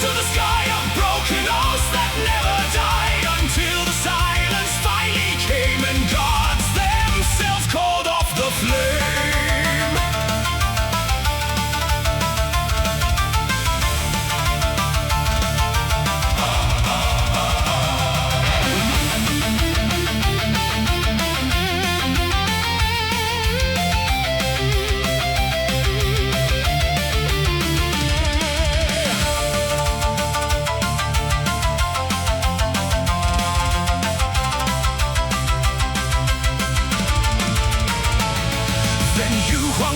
to the sky of broken oaths that never die, until the silence finally came and gods themselves called off the flame.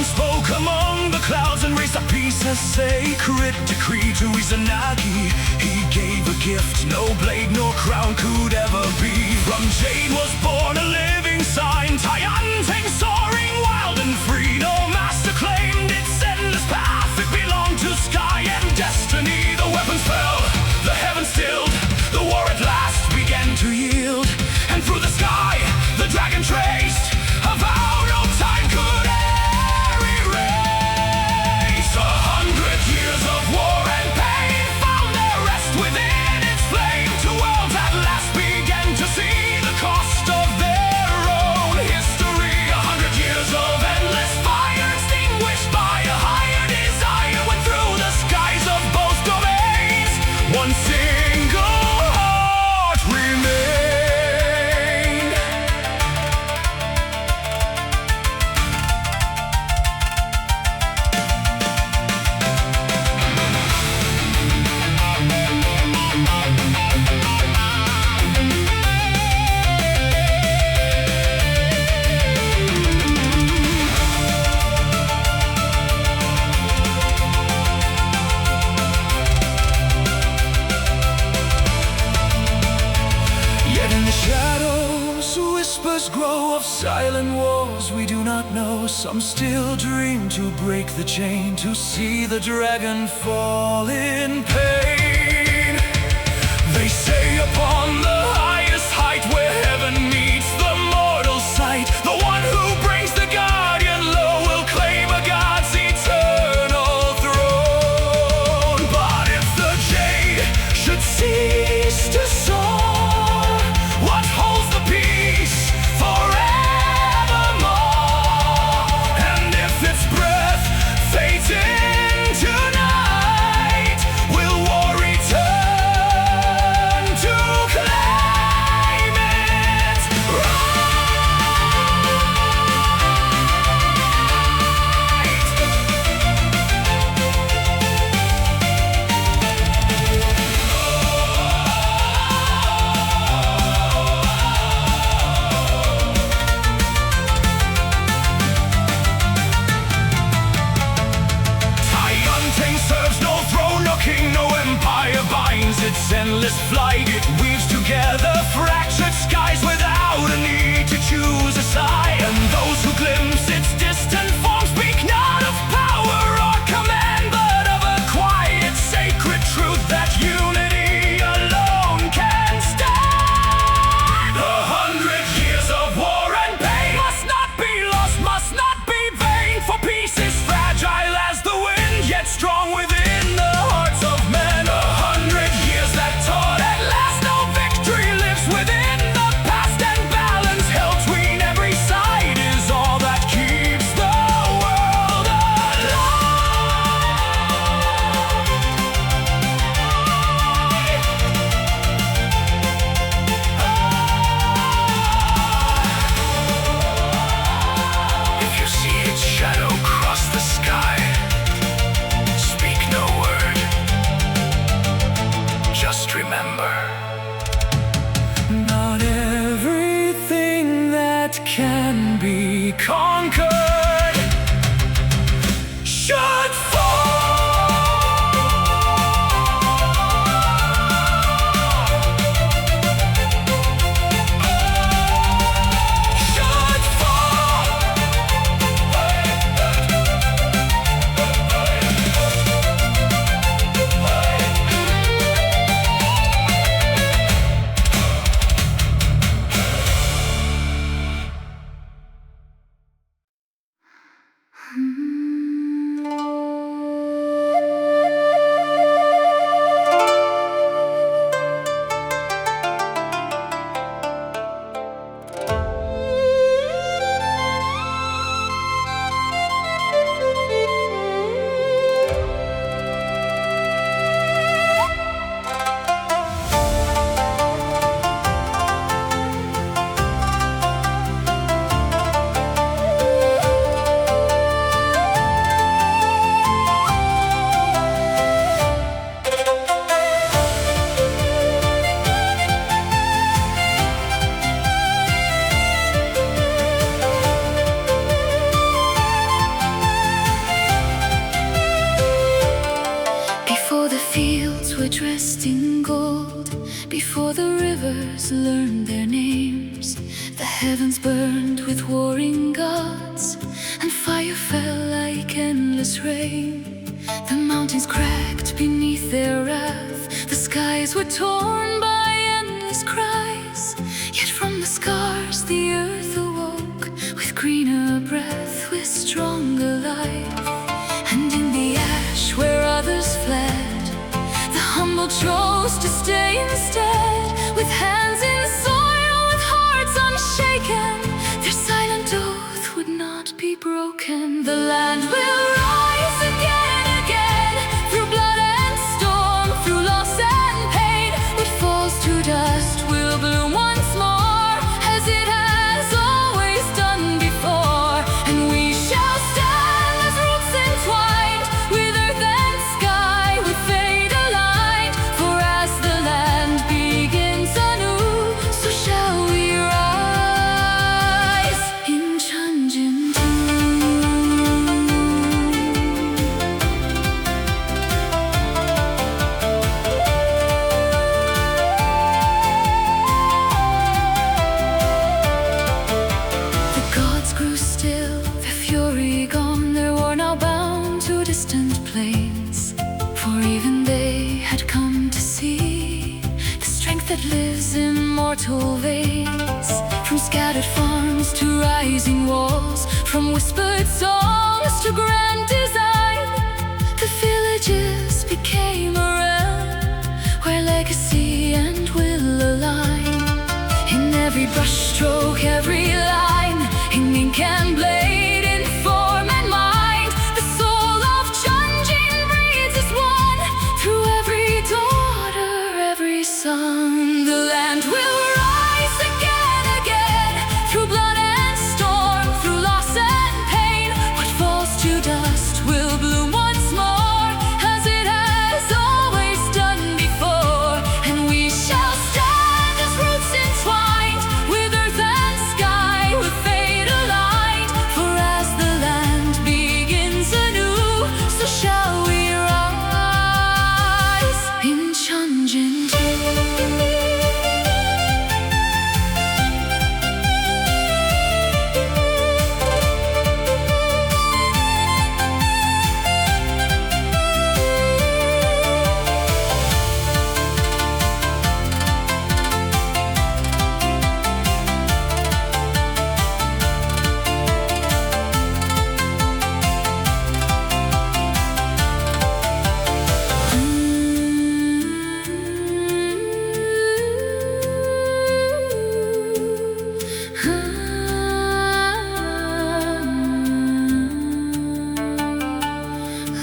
Spoke among the clouds and raised a peace, a sacred decree to Izanagi. He gave a gift no blade nor crown could ever be. From Jade was born a living sign, Tianting soaring wild and free. No master claimed its endless path, it belonged to sky and destiny. The weapons fell, the heavens stilled, the war at last began to yield. And through the sky, the dragon traced a vow no time could end. Grow of silent wars we do not know. Some still dream to break the chain, to see the dragon fall in pain. They say upon the highest height, where heaven meets the mortal sight, the one who brings the guardian low will claim a god's eternal throne. But if the jade should cease to soar, what holds the peace forevermore? And if its breath fades into night, will war return to claim its its endless flight, it weaves together fractured skies without a need to choose a side. And those who glimpse its distant form speak not of power or command, but of a quiet, sacred truth that unity alone can stand. 100 years of war and pain must not be lost, must not be vain, for peace is fragile as the wind, yet strong within the hearts of men. Remember, not everything that can be conquered should were dressed in gold before the rivers learned their names. The heavens burned with warring gods, and fire fell like endless rain. The mountains cracked beneath their wrath, the skies were torn by endless cries. Yet from the scars the earth awoke with greener breath, with stronger life. And in the ash where others fled, the humble chose to stay instead. With hands in soil, with hearts unshaken, their silent oath would not be broken. The land will rise again, again, through blood and storm, through loss and pain. What falls to dust will bloom once more, as it has always done before. And we shall stand as roots entwined, with earth and sky, with fate aligned. For as the land begins anew, so shall we rise in Chunjin. The gods grew still, their fury gone, their war now bound to distant plains. For even they had come to see the strength that lives in mortal veins. From scattered farms to rising walls, from whispered songs to grand design, the villages became a realm where legacy and will align. In every brushstroke, every line, in ink and blade, in form and mind, the soul of Chunjin breathes as one, through every daughter, every son. The land will rise again, again, through blood and storm, through loss and pain. What falls to dust will bloom once more, as it has always done before. And we shall stand as roots entwined, with earth and sky, with fate aligned. For as the land begins anew, so shall we rise in Chunjin.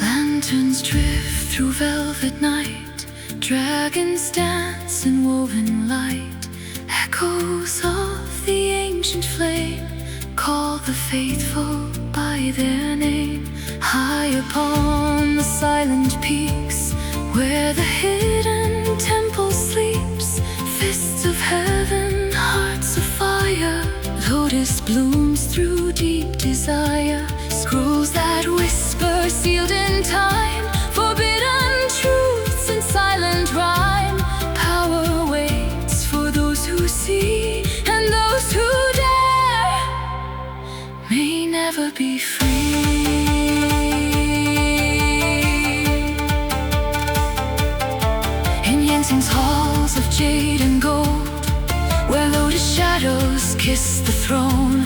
Lanterns drift through velvet night, dragons dance in woven light. Echoes of the ancient flame call the faithful by their name. High upon the silent peaks, where the hidden temple sleeps, fists of heaven, hearts of fire, Lotus blooms through deep desire. Scrolls that whisper, sealed in time, forbidden truths in silent rhyme. Power waits for those who see, and those who dare may never be free. In Yensing's halls of jade and gold, where lotus shadows kiss the throne,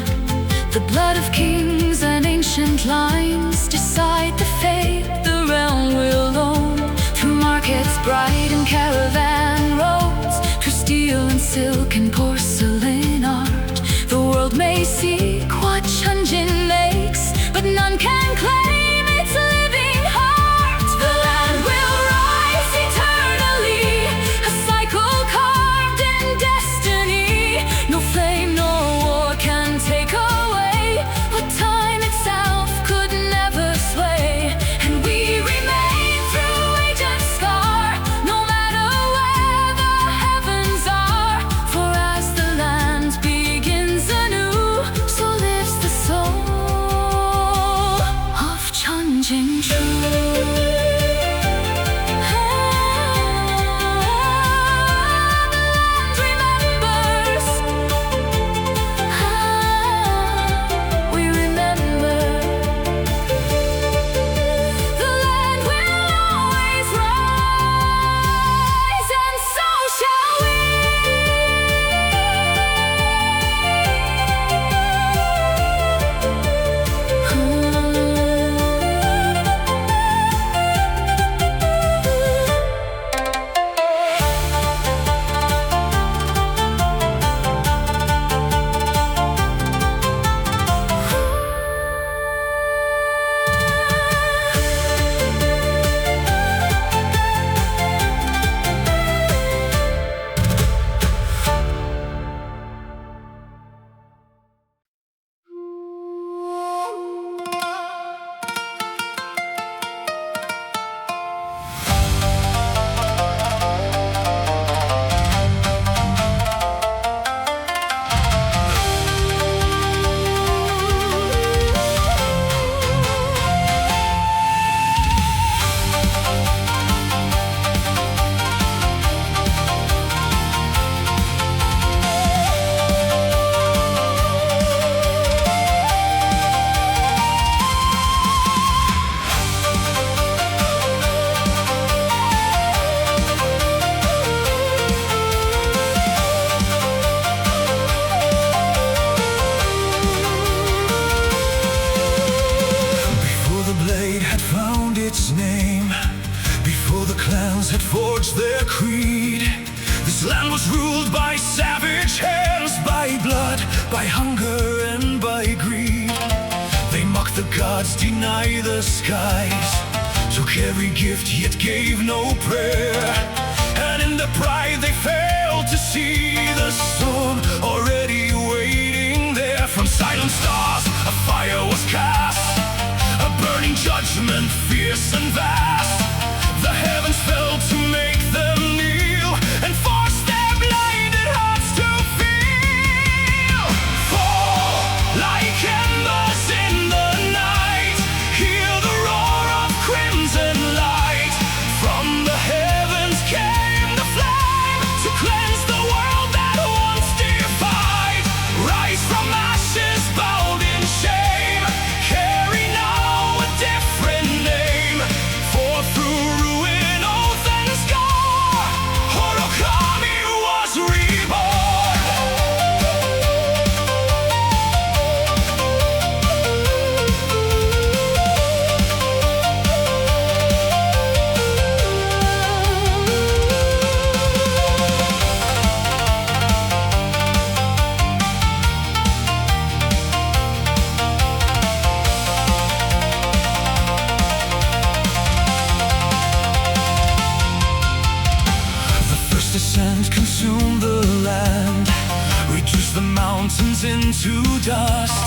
the blood of kings and ancient lines decide the fate the realm will own. Through markets bright and caravan roads, through steel and silk and porcelain art, the world may seek what Chunjin makes, but none can claim its living heart. The land will rise eternally, a cycle carved in destiny. No flame nor war can take away what time itself could never sway. And we remain through age and scar, no matter where the heavens are. For as the land begins anew, so lives the soul land was ruled by savage hands, by blood, by hunger, and by greed. They mocked the gods, deny the skies, took every gift yet gave no prayer. And in their pride they failed to see the storm already waiting there. From silent stars a fire was cast, a burning judgment fierce and vast. The heavens fell to make them kneel and force their blinded hearts to feel. Fall like embers in the night, hear the roar of crimson light. From the heavens came the flame to cleanse the world that once defied. Rise from ashes bound in shame, carry now a different name. For through ruin, oath and scar, Horokami was reborn. The first descent consumed the land, reduced the mountains into dust.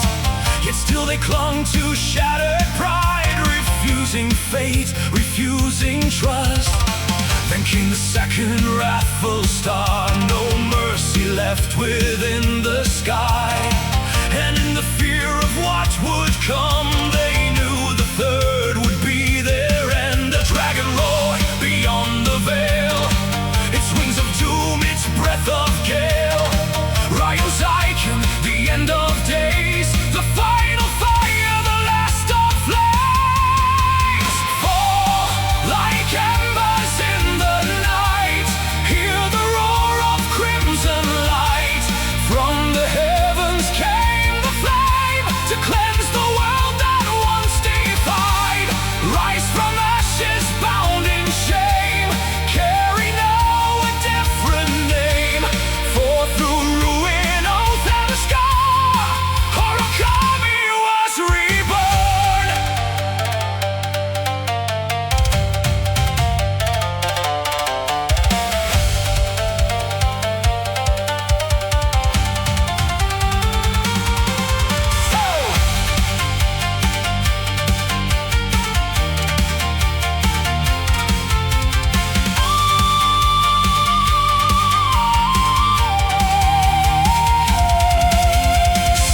Yet still they clung to shattered pride, refusing fate, refusing trust. Then came the second wrathful star, no mercy left within the sky. And in the fear of what would come, they knew the third would be their end. A dragon roared beyond the veil, its wings of doom, its breath of gale. Rio's icon, the end of days, the final fire, the last of flames. Fall like embers in the night, hear the roar of crimson light. From the heavens came the flame to cleanse the world that once defied. Rise from ashes bound in shame, carry now a different name. For through ruin, oath and scar, Horokami was reborn.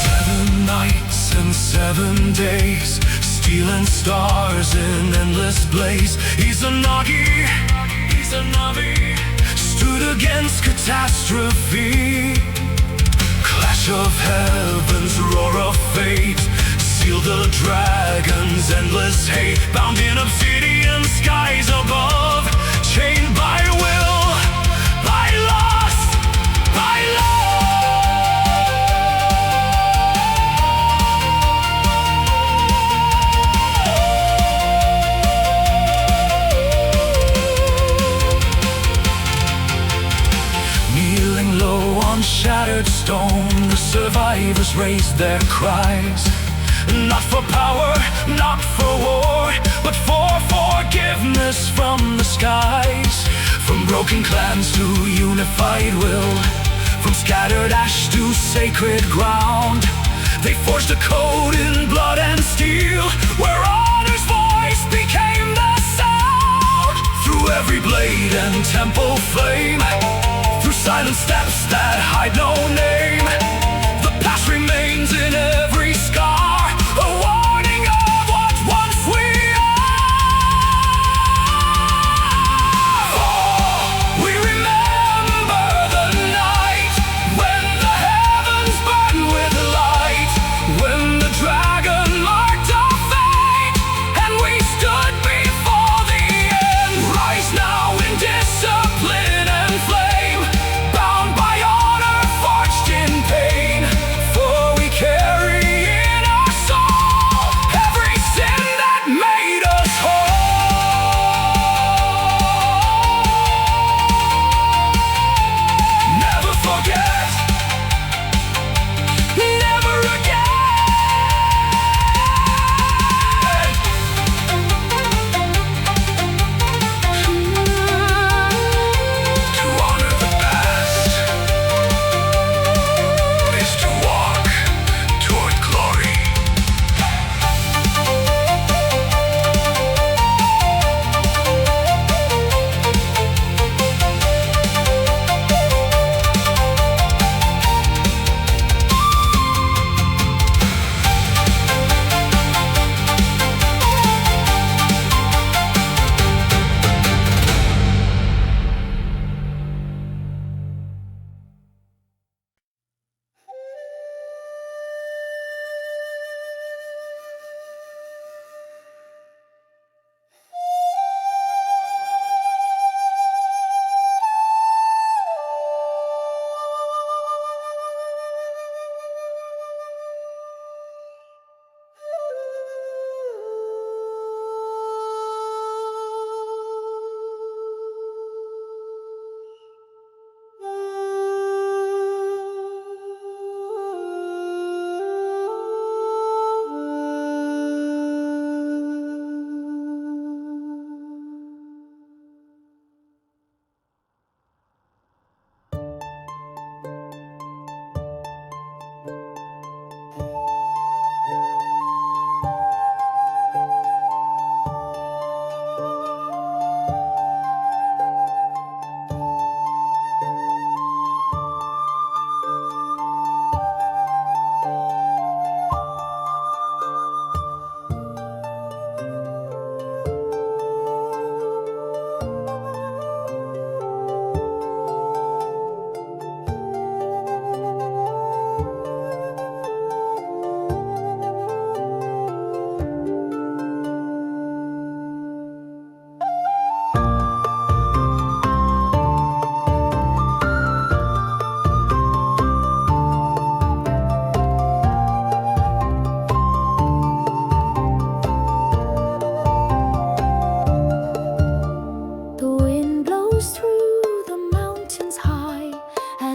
Seven nights and 7 days, steel and stars in endless blaze. Izanagi, Izanami, stood against catastrophe. Clash of heavens, roar of fate, sealed the dragon's endless hate. Bound in obsidian skies above, chained by will, by lust, by love. Kneeling low on shattered stone, the survivors raised their cries. Not for power, not for war, but for forgiveness from the skies. From broken clans to unified will, from scattered ash to sacred ground, they forged a code in blood and steel, where honor's voice became the sound. Through every blade and temple flame, through silent steps that hide no name, the past remains in every scar, a warning of what once we are. For we remember the night when the heavens burned with light, when the dragon marked our fate, and we stood before the end. Rise now in discipline and flame, bound by honor, forged in pain. For we carry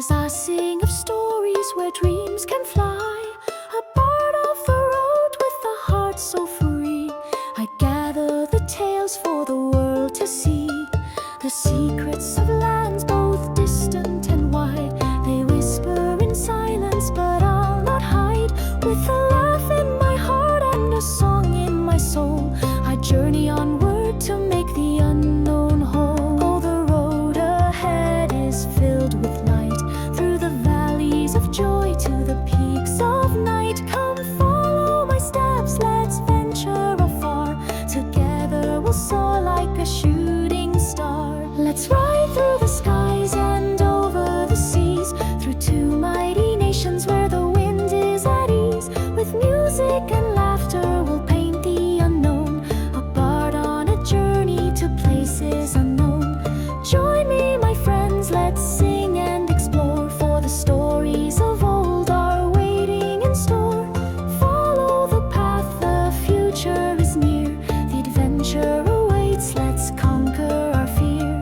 As I sing of stories where dreams can fly, a part of the road with a heart so free, I gather the tales for the world to see, the secrets of lands both distant and wide. They whisper in silence, but I'll not hide. With a laugh in my heart and a song in my soul, I journey onward to make the unknown whole. Oh, the road ahead is filled with light, through the valleys of joy to the peaks of night. Come follow my steps, let's venture afar. Together we'll soar like a shooting star. Let's ride through the skies and over the seas, through two mighty nations where the wind is at ease. With music and laughter we'll paint the unknown, a bard on a journey to places unknown. Join me, my friends, let's sing and explore, for the stories of old are waiting in store. Follow the path, the future is near. The adventure awaits, let's conquer our fear.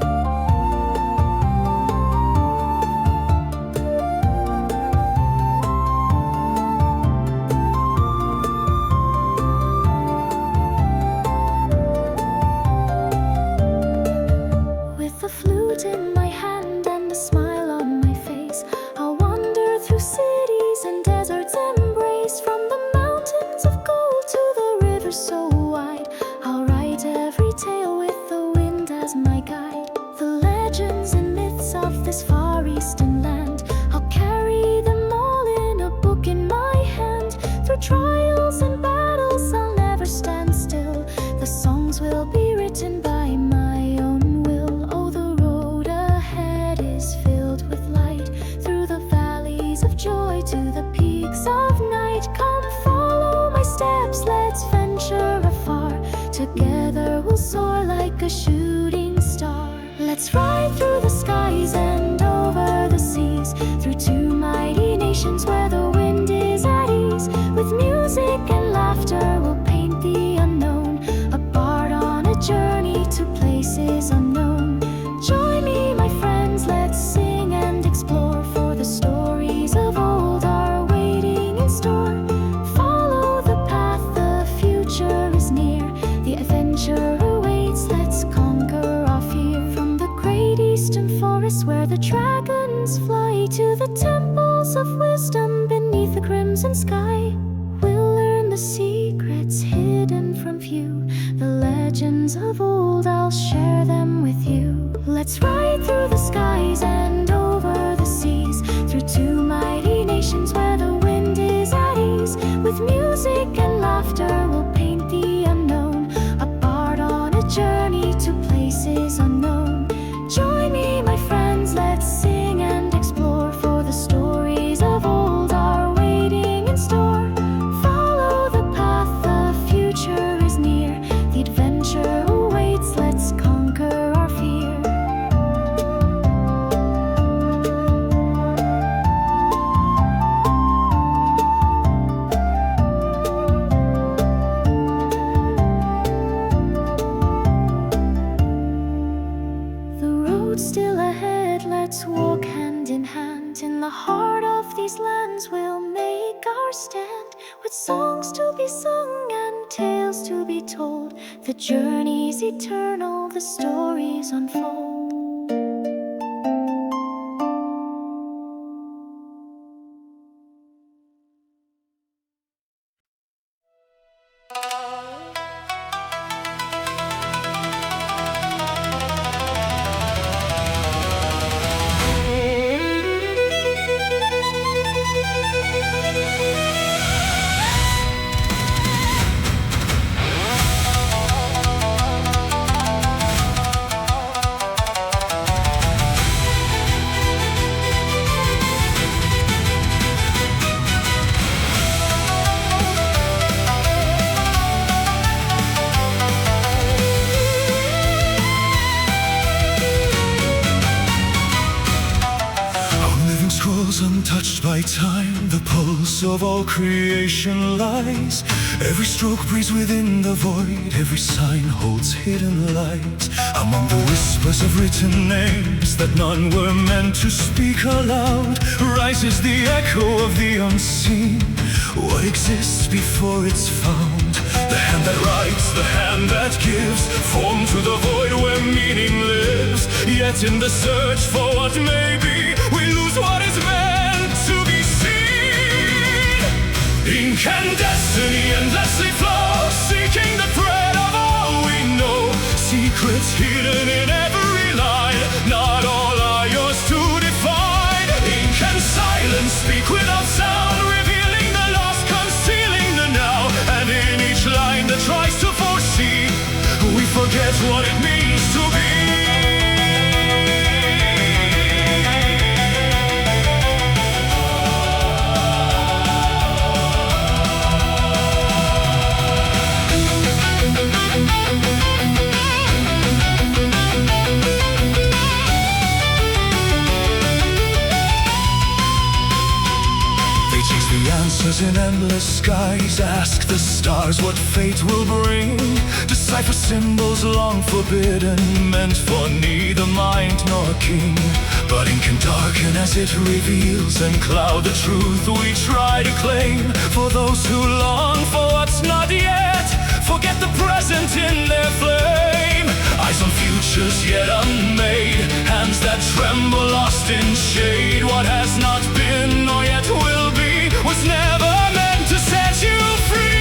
With a flute in my hand and a smile on my face, I'll wander through cities and deserts embrace. From the mountains of gold to the rivers so wide, I'll write every tale with the wind as my guide. The legends and myths of this far eastern land, I'll carry them all in a book in my hand. Through trials and battles I'll never stand still, the songs will be written by my own will. Oh, the road ahead is filled with light, through the valleys of joy to the peaks of night. Come follow my steps, let's venture afar. Together we'll soar like a shooting star. Let's ride through the skies and over the seas, through two mighty nations where the wind is at ease. With music and laughter we'll paint the unknown, a bard on a journey to places unknown. Join me, my friends, let's sing and explore, for the stories of old are waiting in store. Follow the path, the future is near. The adventure awaits, let's conquer our fear. From the great eastern forests where the dragons fly, to the temples of wisdom beneath the crimson sky, we'll learn the secrets hidden from view. The legends of old, I'll share them with you. Let's ride through the skies and over the seas, through two mighty nations where the wind is at ease. With music and laughter we'll paint the unknown, a bard on a journey to places unknown. Join me, my friends, let's sing and explore, for the stories of old are waiting in store. Follow the path, the future is near. The adventure awaits, let's conquer our fear. The road's still ahead, let's walk hand in hand. In the heart of these lands we'll make our stand, with songs to be sung and tales to be told. The journey's eternal, the stories unfold. world's untouched by time, the pulse of all creation lies. Every stroke breathes within the void, every sign holds hidden light. Among the whispers of written names that none were meant to speak aloud, rises the echo of the unseen, what exists before it's found. The hand that writes, the hand that gives, form to the void where meaning lives. Yet in the search for what may be, we lose what is meant to be seen. Ink and destiny endlessly flow, seeking the thread of all we know. Secrets hidden in every line, not all are yours to define. Ink and silence speak without sound, revealing the lost, concealing the now. And in each line that tries to foresee, we forget what it means to be. Answers in endless skies, ask the stars what fate will bring. Decipher symbols long forbidden, meant for neither mind nor king. But ink can darken as it reveals and cloud the truth we try to claim. For those who long for what's not yet, forget the present in their flame. Eyes on futures yet unmade, hands that tremble lost in shade. What has not been nor yet will be was never meant to set you free.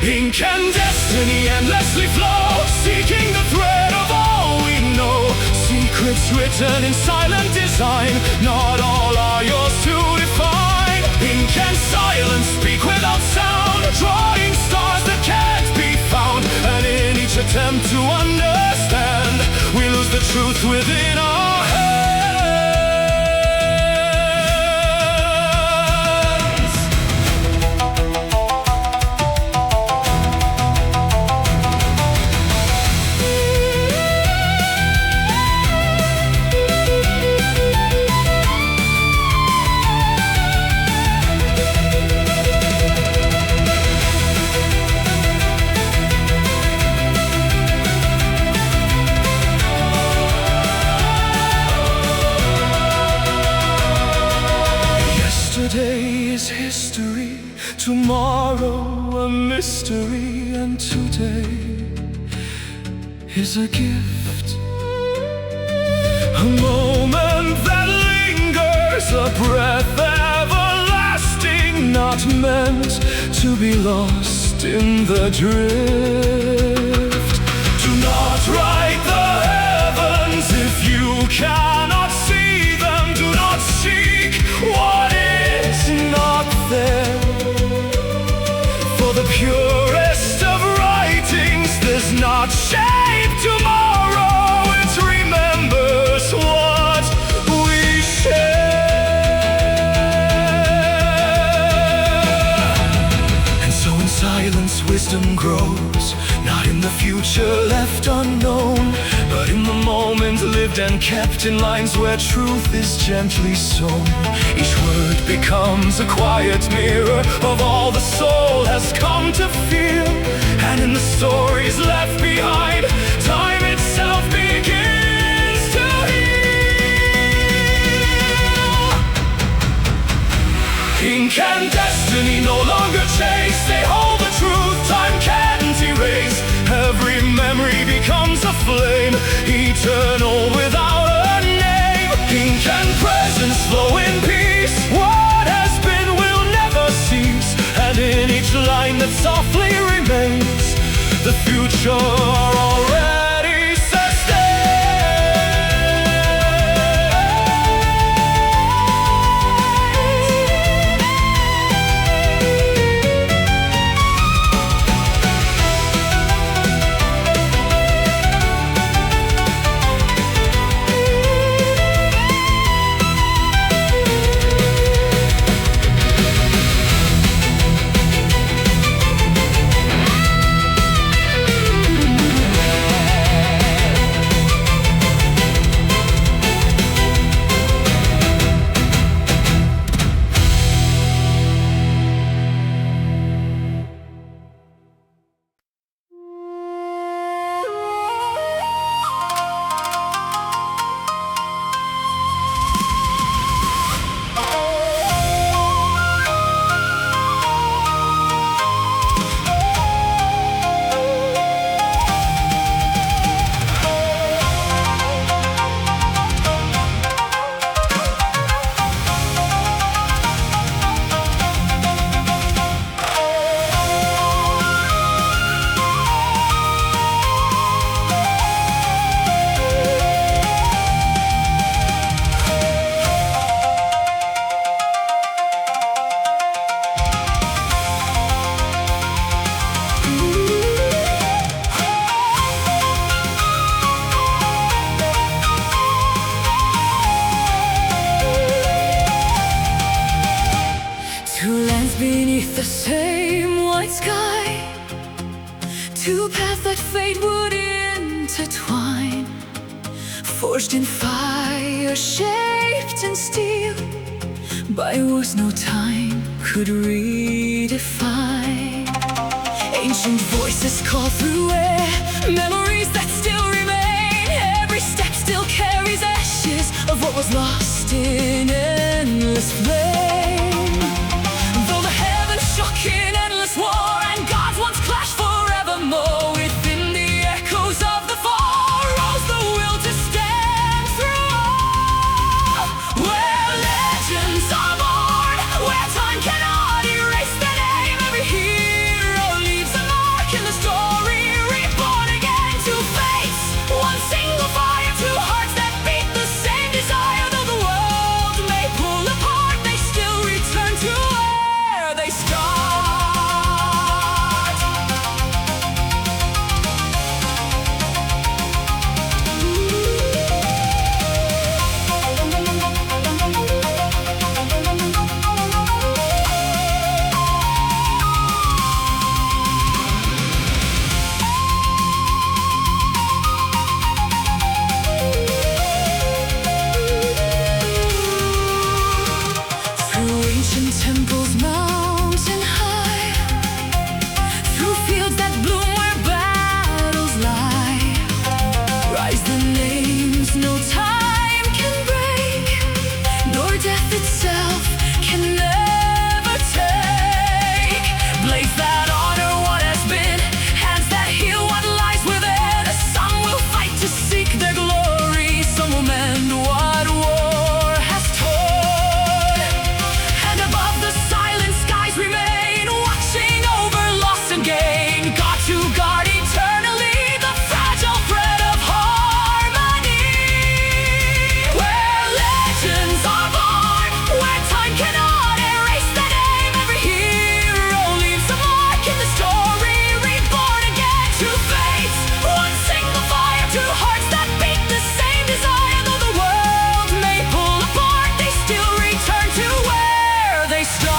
Ink and destiny endlessly flow, seeking the thread of all we know. Secrets written in silent design, not all are yours to define. Ink and silence speak without sound, drawing stars that can't be found. And in each attempt to understand, we lose the truth within our heads. Yesterday is history, tomorrow a mystery, and today is a gift. A moment that lingers, a breath everlasting, not meant to be lost in the drift. Do not write the heavens if you cannot see them. Do not seek what is not there. For the purest of writings does not shape tomorrow, it remembers what we share. And so in silence wisdom grows, not in the future left unknown, but in the moment lived and kept in lines where truth is gently sown. Each word becomes a quiet mirror of all the soul has come to feel. And in the stories left behind, time itself begins to heal. Ink and destiny no longer chase, they hold the truth time can't erase. Every memory becomes a flame, eternal without a name. Ink and presence flow in peace, what has been will never cease. And in each line that softly remains, the future already the same white sky, two paths that fate would intertwine, forged in fire, shaped in steel, by words no time could redefine. Ancient voices call through air, memories that still remain. Every step still carries ashes of what was lost in endless flame. Though the heavens shook in endless war, and gods once clashed forevermore, within the echoes of the fall rose the will to stand through all. Where legends are born, where time cannot erase the name. Every hero leaves a mark in the story, reborn again to face one single fire, two hearts that beat the same desire. Though the world may pull apart, they still return to where they start. Through ancient temples mountain high, through fields that bloom where battles lie, rise the names no time can break, nor death itself can never take. Blades that honor what has been, hands that heal what lies within. Some will fight to seek their glory, some will mend what war has torn. And above the silent skies remain, watching over loss and gain, God to guard eternally the fragile thread of harmony. Where legends are born, where time cannot erase the name. Every hero leaves a mark in the story, reborn again to face one single fire, two hearts that beat the same desire. Though the world may pull apart, they still return to where they start.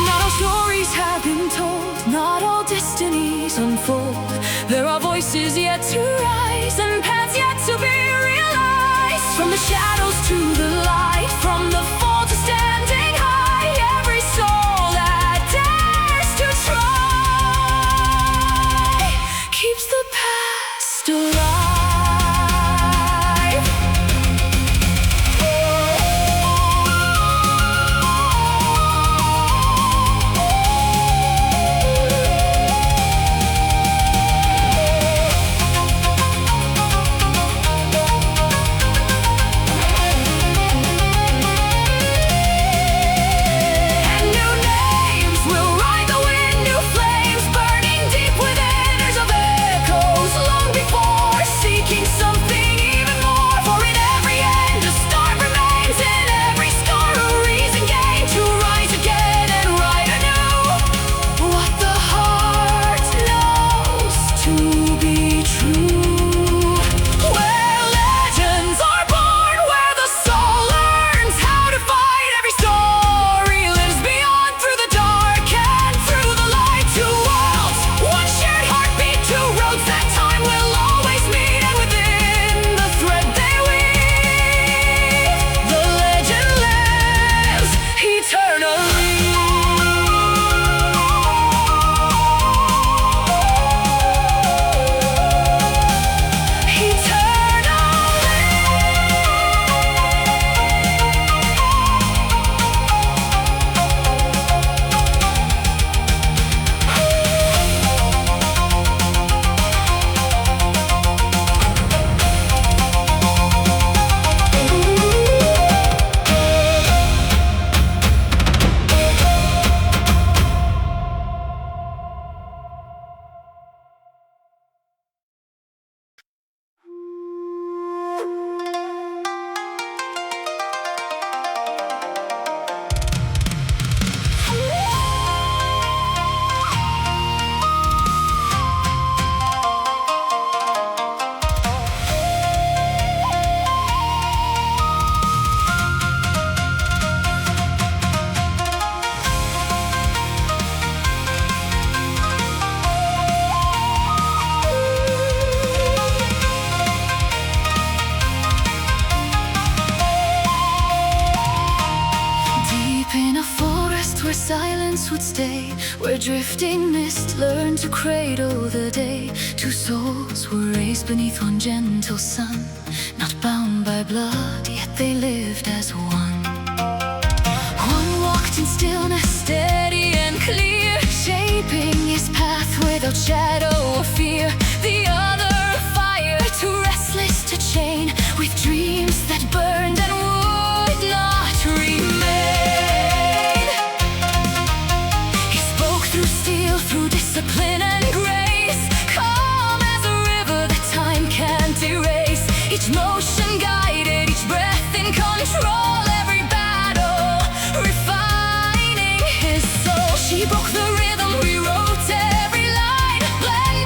Not all stories have been told, not all destinies unfold. There are voices yet to rise, and paths yet to be realized. From the shadows to the light, from the fall to standing high, every soul that dares to try keeps the past alive. drifting mist learned to cradle the day. Two souls were raised beneath one gentle sun, not bound by blood, yet they lived as one. One walked in stillness, steady and clear, shaping his path without shadow or fear. The other fire, too restless to chain, with dreams that burned and would not remain. He spoke through steel, through discipline and grace, calm as a river that time can't erase. Each motion guided, each breath in control, every battle refining his soul. She broke the rhythm, rewrote every line, blending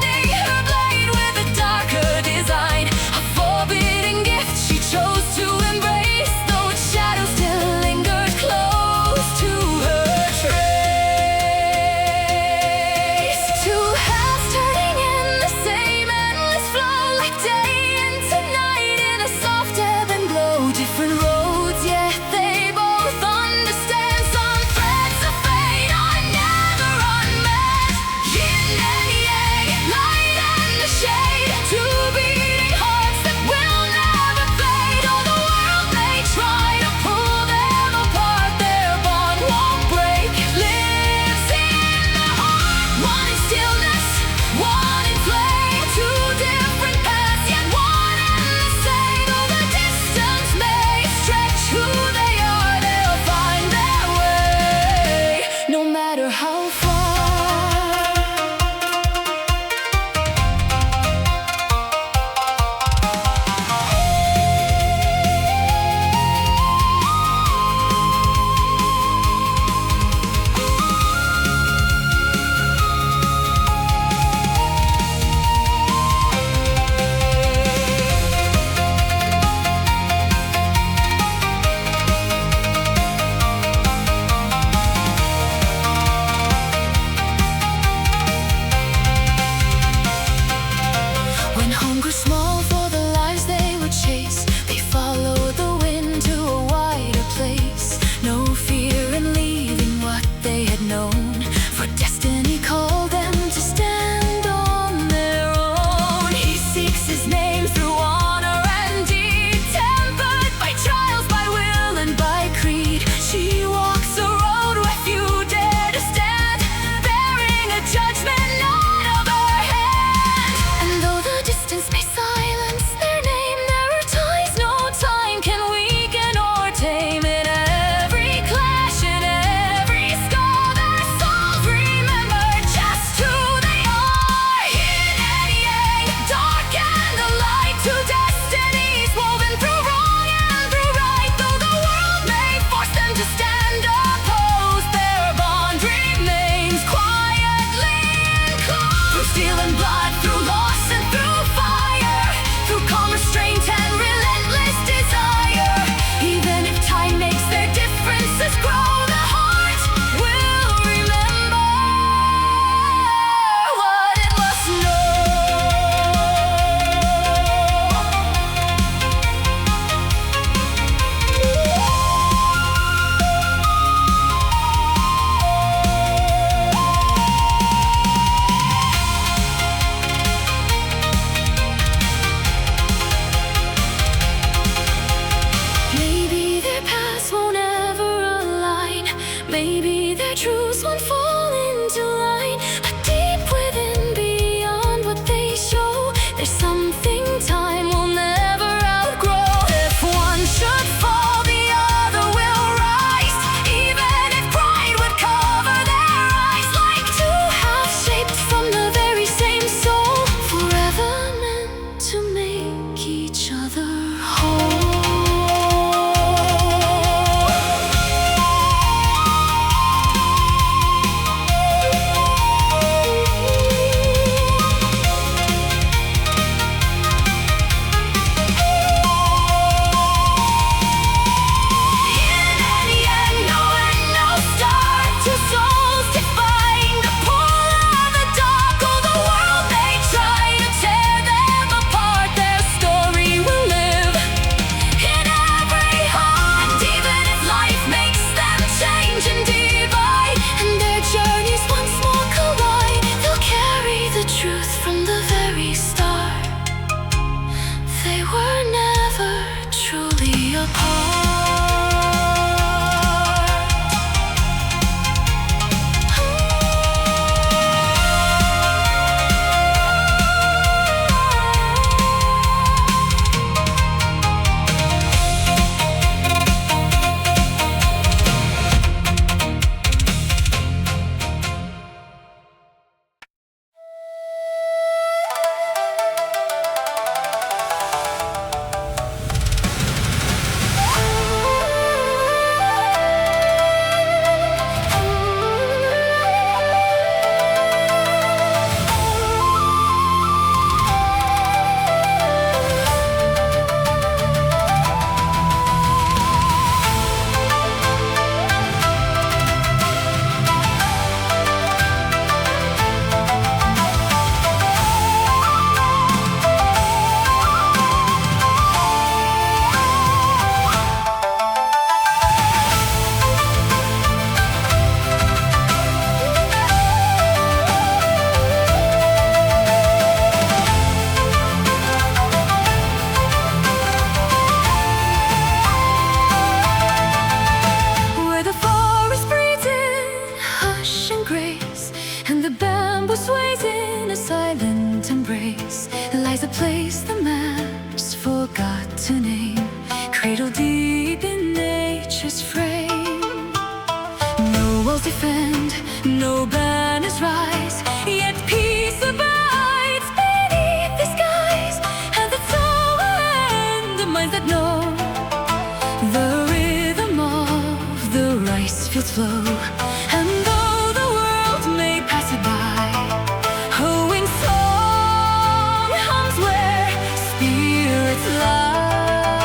embrace lies a place the maps forgot to name, cradled deep in nature's frame. No walls defend, no banners rise, yet peace abides beneath the skies. And the soul and the minds that know the rhythm of the rice fields flow. And though the world may pass it by, oh, in song hums where spirits lie.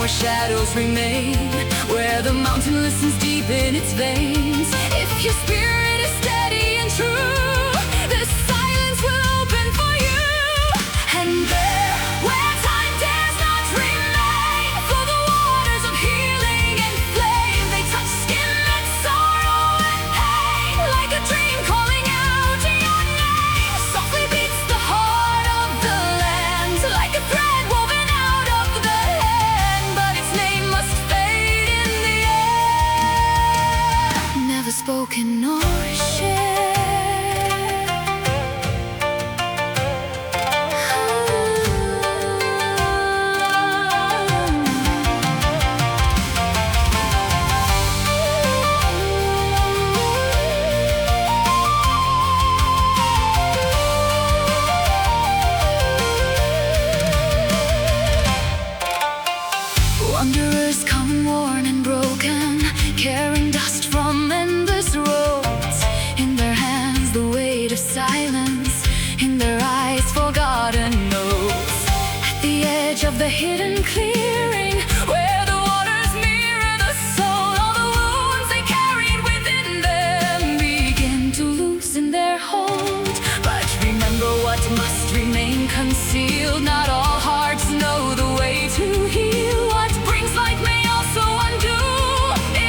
shadows remain, where the mountain listens deep in its veins. If your spirit is steady and true, the silence will open for you. And there, where time dares not remain, flow the waters of healing and flame. They touch skin and sorrow and pain, like a dream calling out to your name. Softly beats the heart of the land, like a thread woven out of the hand, but its name must fade in the air, never spoken nor shared. Wanderers come worn and broken, carrying dust from endless roads. In their hands the weight of silence, in their eyes forgotten notes. At the edge of the hidden clearing, where the waters mirror the soul, all the wounds they carried within them begin to loosen their hold. But remember what must remain concealed. Not all hearts know the way to heal. What brings light may also undo,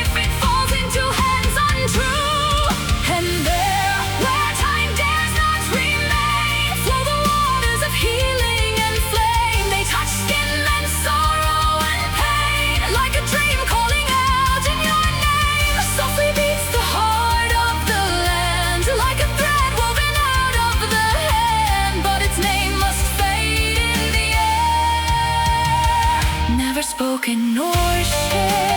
if it falls into hands untrue. And there, where time dares not remain, flow the waters of healing and flame. They touch skin and sorrow and pain, like a dream calling out in your name. Softly beats the heart of the land, like a thread woven out of the hand, but its name must fade in the air, never spoken nor shared.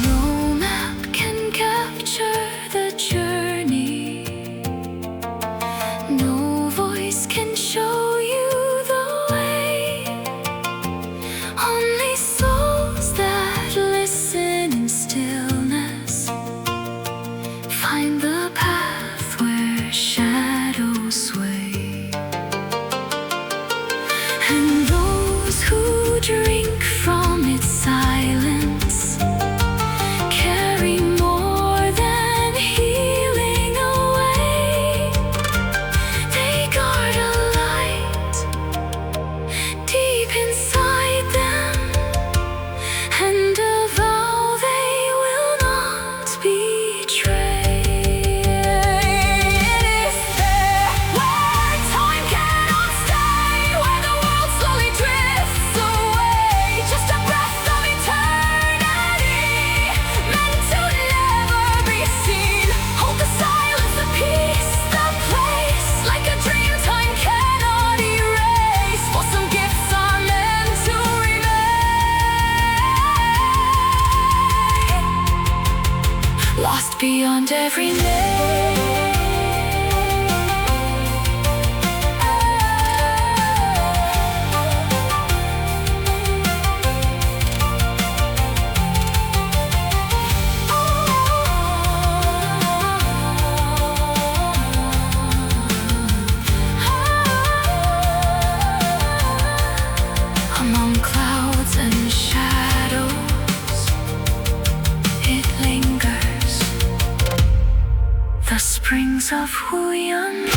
No map can capture the journey, no voice can show you the way. Only souls that listen in stillness find the path where shadows sway. And those who drink from its silence carry more than healing away. They guard a light deep inside them, and a vow they will not betray. It is there, where time cannot stay, where the world slowly drifts away. Just a breath of eternity, meant to never be seen. Hold the silence, the peace, the place, like a dream time cannot erase. For some gifts are meant to remain, lost beyond every name. Among clouds and shadows, it lingers, the springs of Huyan.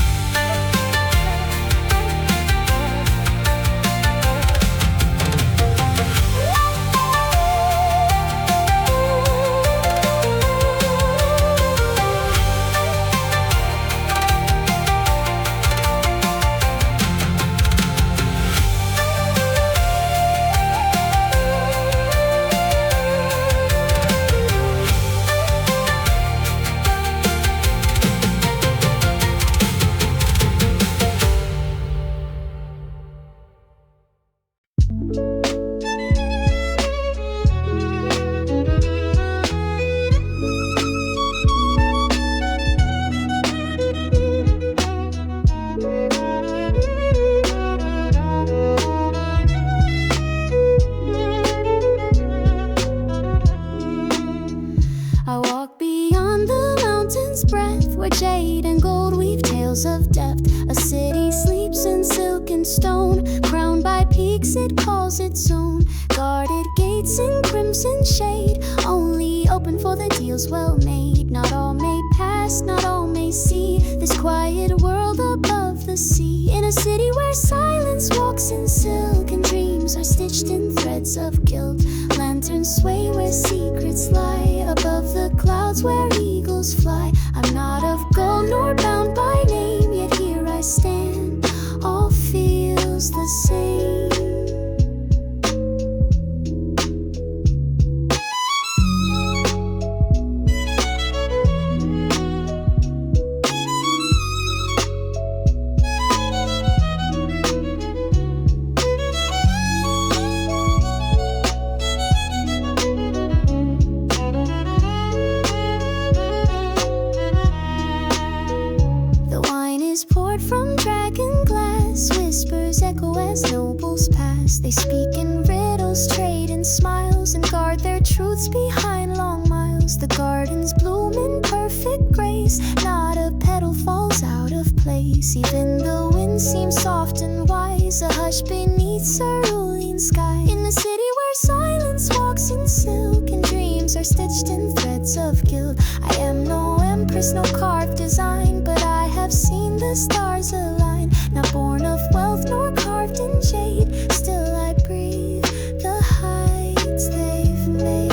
last breath, where jade and gold weave tales of depth. A city sleeps in silk and stone, crowned by peaks it calls its own. Guarded gates in crimson shade, only open for the deals well made. Not all may pass, not all may see this quiet world above the sea. In a city where silence walks in silk and dreams are stitched in threads of guilt. Lanterns sway where secrets lie, above the clouds where eagles fly. I'm not of gold nor bound by name, yet here I stand, all feels the same. From dragon glass, whispers echo as nobles pass. They speak in riddles, trade in smiles, and guard their truths behind long miles. The gardens bloom in perfect grace, not a petal falls out of place. Even the wind seems soft and wise, a hush beneath cerulean sky. In the city where silence walks in silk and dreams are stitched in threads of guilt. I am no empress, no carved design, but I have seen the stars align. Not born of wealth nor carved in jade, still I breathe the heights they've made.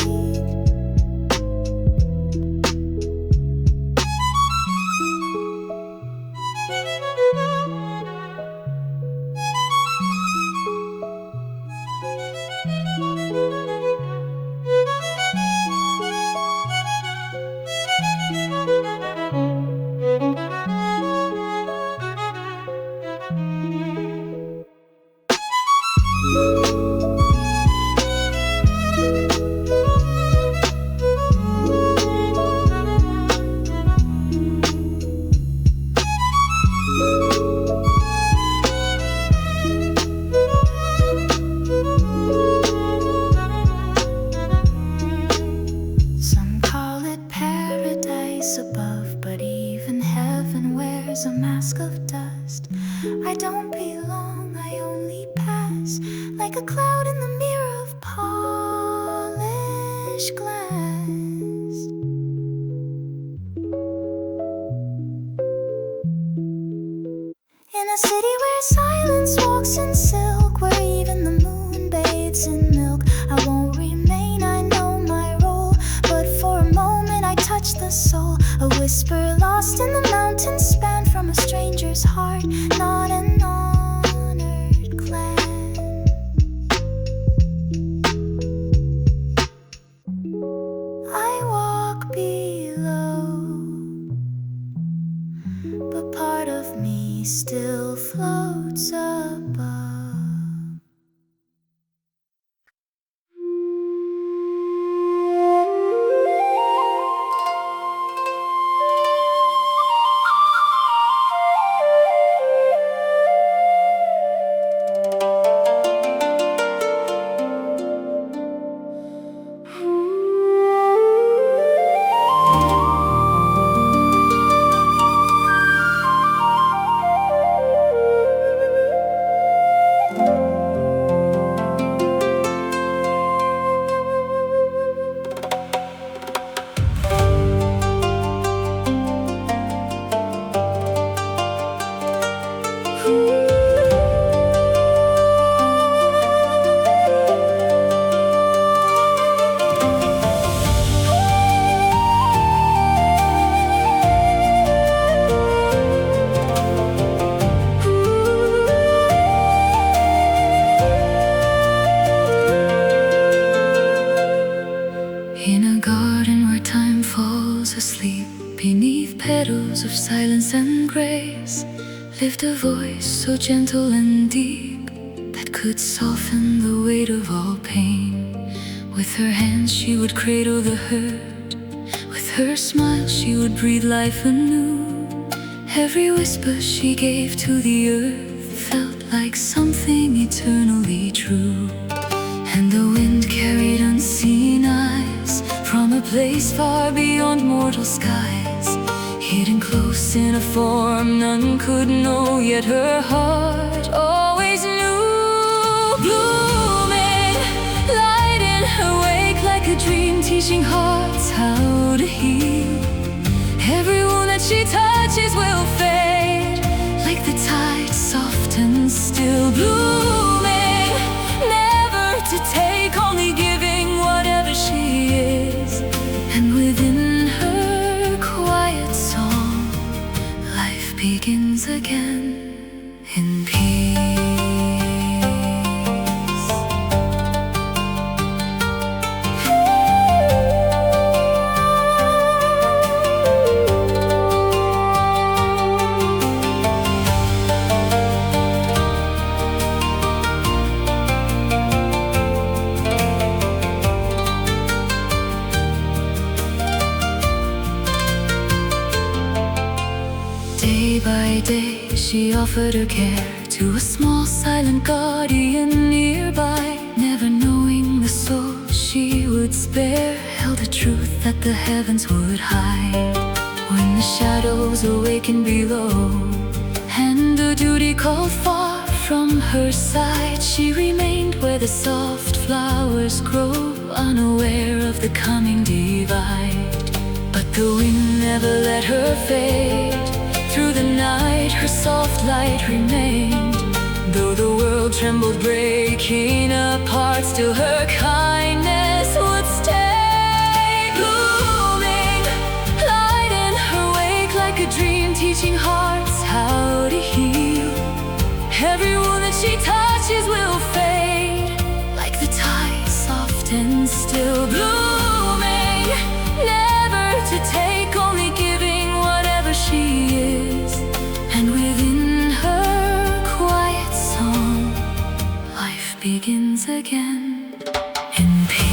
Above, but even heaven wears a mask of dust. I don't belong, I only pass, like a cloud in the mirror of polished glass. In a city where silence walks in silk, where even the moon bathes in milk, I won't remain, I know my role, but for a moment I touch the soul. A whisper lost in the mountains span from a stranger's heart, not an honored clan. I walk below, but part of me still floats above. Petals of silence and grace lived a voice so gentle and deep that could soften the weight of all pain. With her hands she would cradle the hurt, with her smile she would breathe life anew. Every whisper she gave to the earth felt like something eternally true. And the wind carried unseen eyes from a place far beyond mortal skies. hidden close in a form none could know, yet her heart always knew. Blooming, light in her wake like a dream, teaching hearts how to heal. Every wound that she touches will fade, like the tide soft and still. Blooming, never to take, only giving whatever she is. And within her quiet song, life begins again in peace. Day by day, she offered her care to a small silent guardian nearby, never knowing the soul she would spare, held a truth that the heavens would hide. When the shadows awakened below, and a duty called far from her side, she remained where the soft flowers grow, unaware of the coming divide. But the wind never let her fade. Through the night, her soft light remained. Though the world trembled, breaking apart, still her kindness would stay. Blooming, light in her wake like a dream, teaching hearts how to heal. Every wound that she touches will fade, like the tide soft and still. Blooming, never to take, only giving whatever she is. And within her quiet song, life begins again in peace.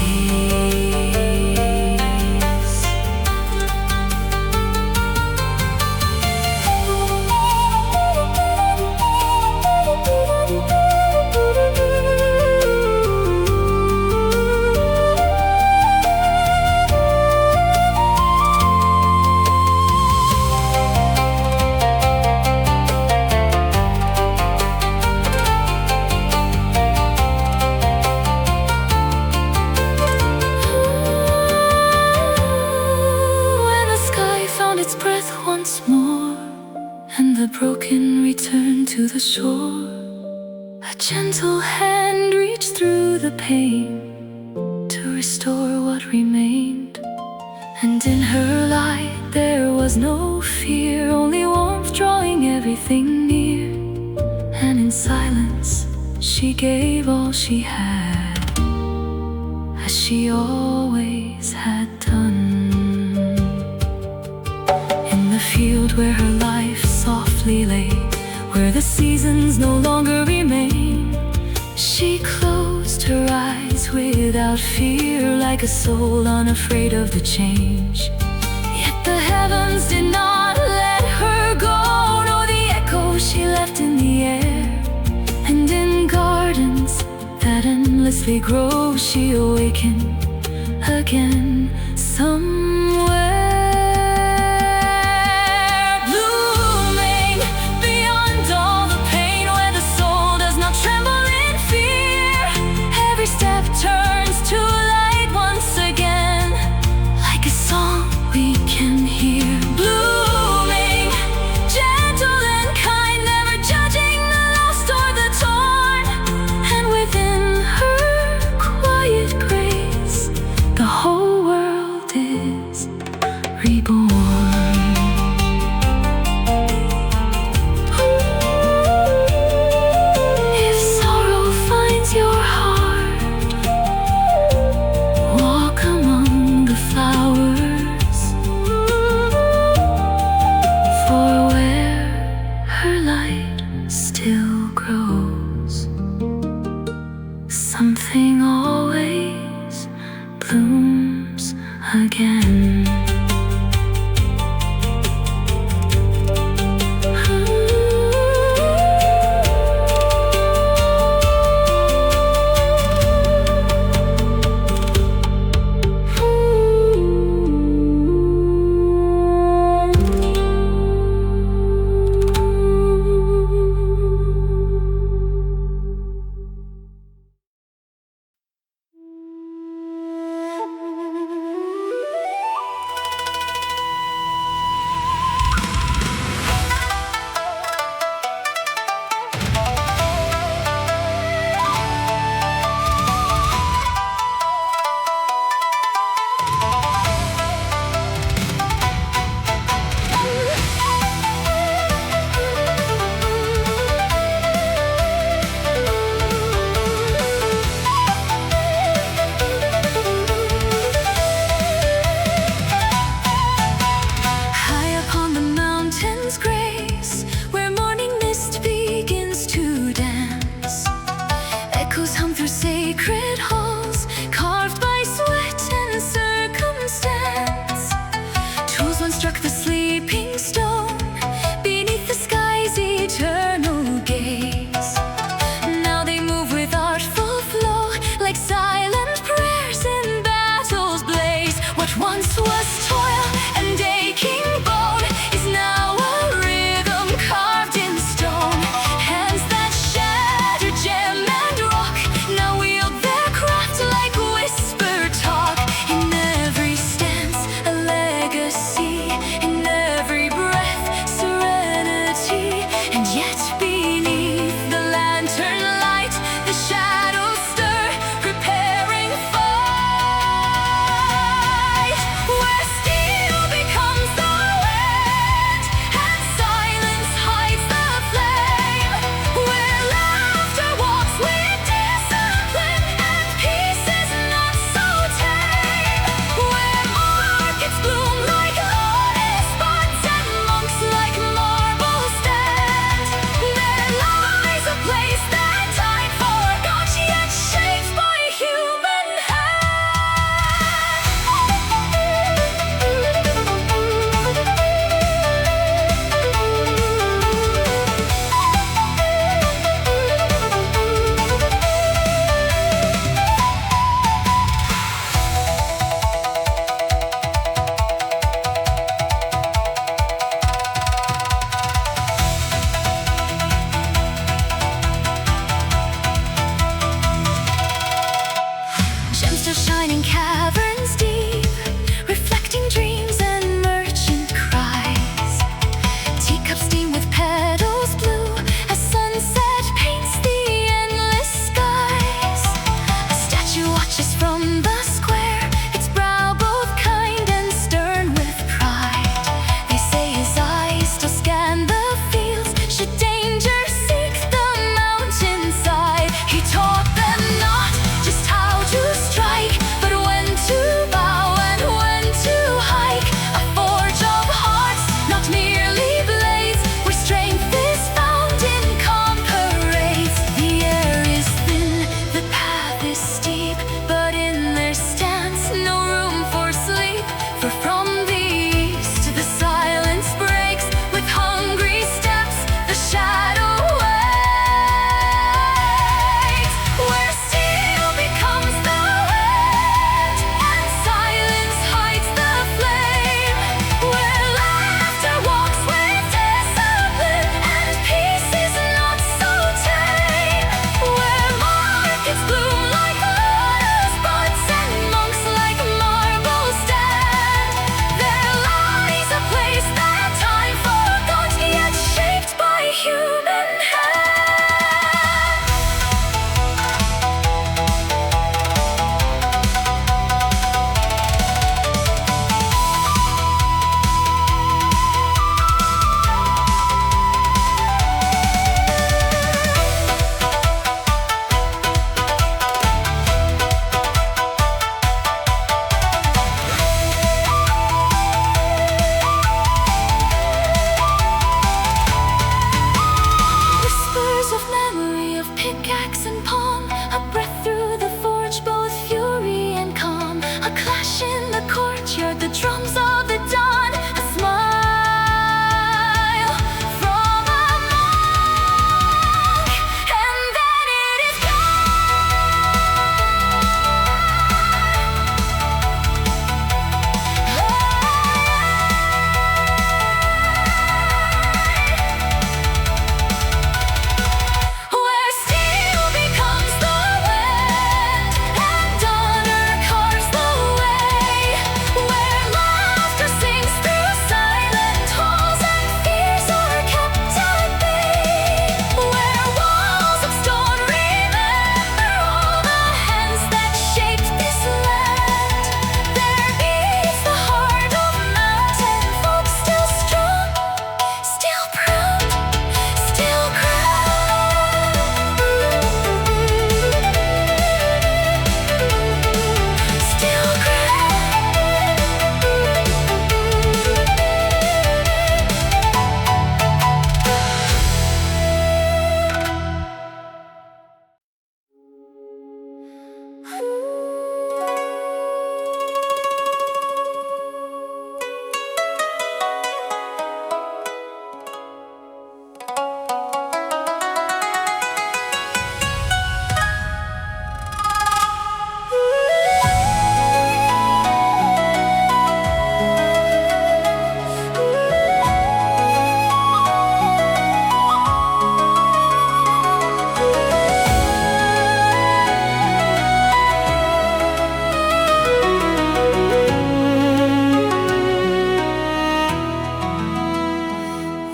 Broken return to the shore, a gentle hand reached through the pain to restore what remained. And in her light there was no fear, only warmth drawing everything near. And in silence she gave all she had, as she always had done. In the field where her life softly lay, where the seasons no longer remain, she closed her eyes without fear, like a soul unafraid of the change. Yet the heavens did not let her go, no, the echo she left in the air. And in gardens that endlessly grow, she awakened again somewhere.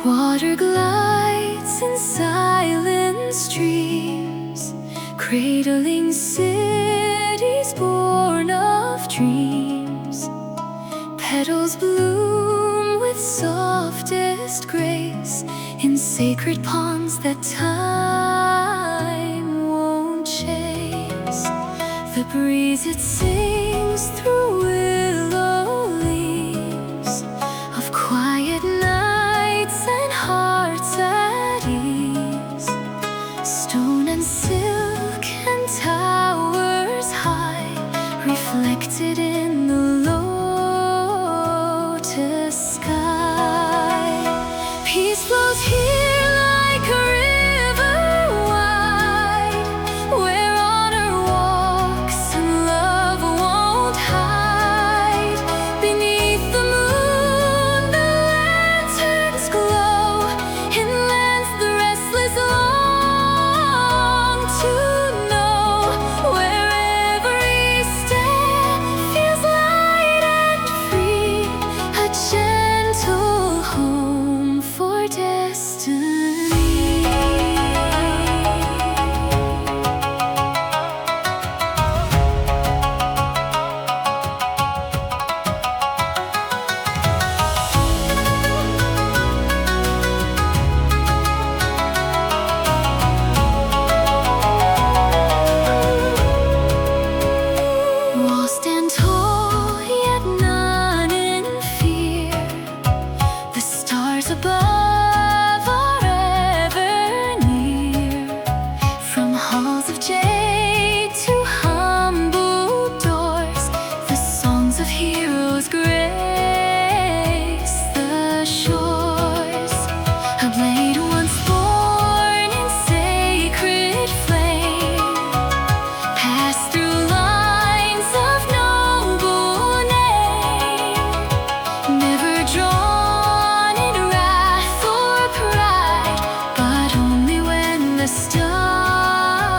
Water glides in silent streams, cradling cities born of dreams. Petals bloom with softest grace in sacred ponds that time won't chase. The breeze it sings through willow leaves of quiet nights and hearts at ease. Stone and silk and towers high, reflected in the Lotus sky. Peace flows here like a river wide, where honor walks and love won't hide. Beneath the moon the lanterns glow, in lands the restless long to know. Wherever he stands feels light and free, a gentle home for destiny. Walls stand tall, yet none in fear. The stars above are ever near. From halls of jade to humble doors, the songs of heroes grace the shores. A blade once born in sacred flame, passed through lines of noble name, never drawn in wrath or pride, but only when the stars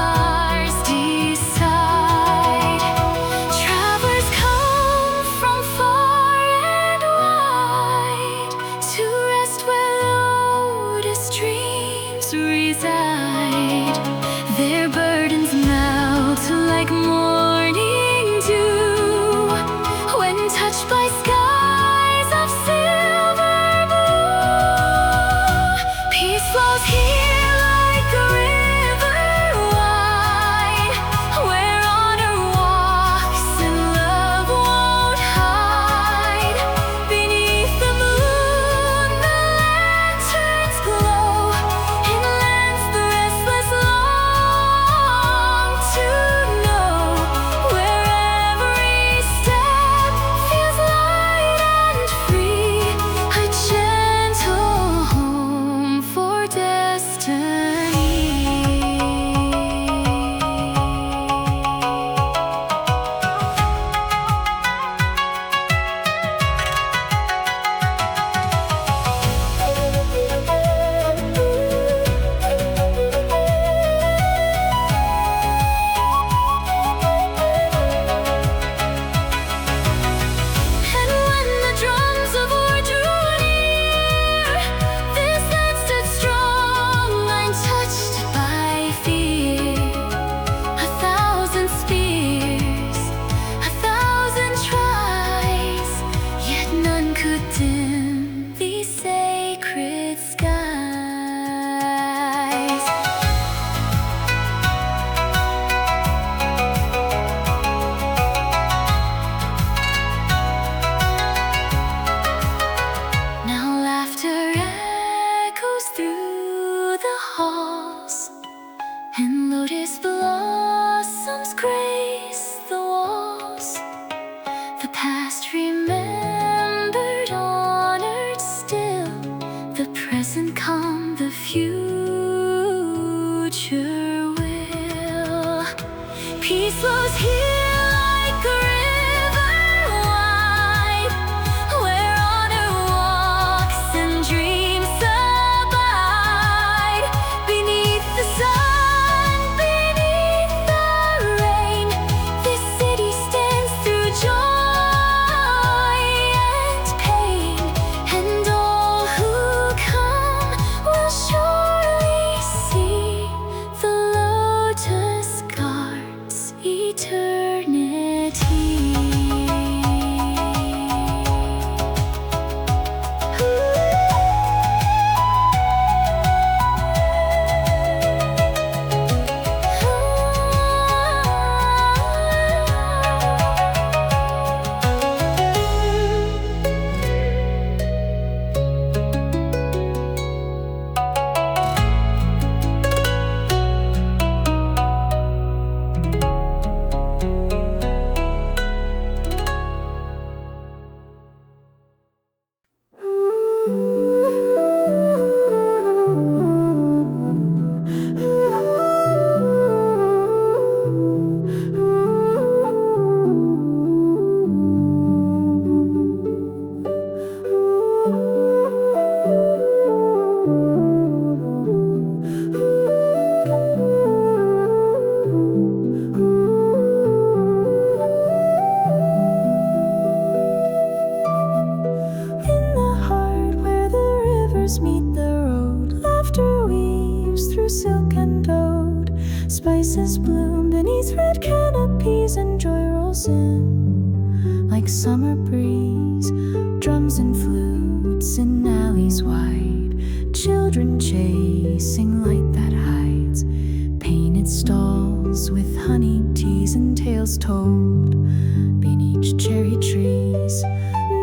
decide. Travelers come from far and wide to rest where Lotus dreams reside. Their burdens melt like morning dew when touched by skies of silver blue. Peace flows here like a river wide, where honor walks and love won't hide. Beneath the moon the lanterns glow, in lands the flowers meet the road. Laughter weaves through silk and gold. Spices bloom beneath red canopies, and joy rolls in like summer breeze. Drums and flutes in alleys wide, children chasing light that hides. Painted stalls with honeyed teas and tales told beneath cherry trees.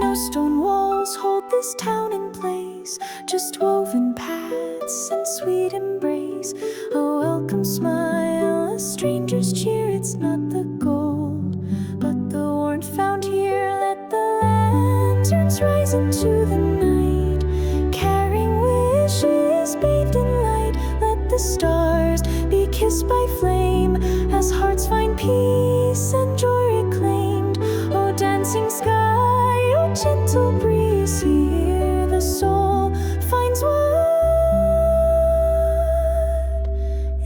No stone walls hold this town in place, just woven paths and sweet embrace. A welcome smile, a stranger's cheer. It's not the gold, but the warmth found here. Let the lanterns rise into the night, carrying wishes bathed in light. Let the stars be kissed by flame, as hearts find peace and joy reclaimed. Oh, dancing sky, oh, gentle breeze, here the soul finds what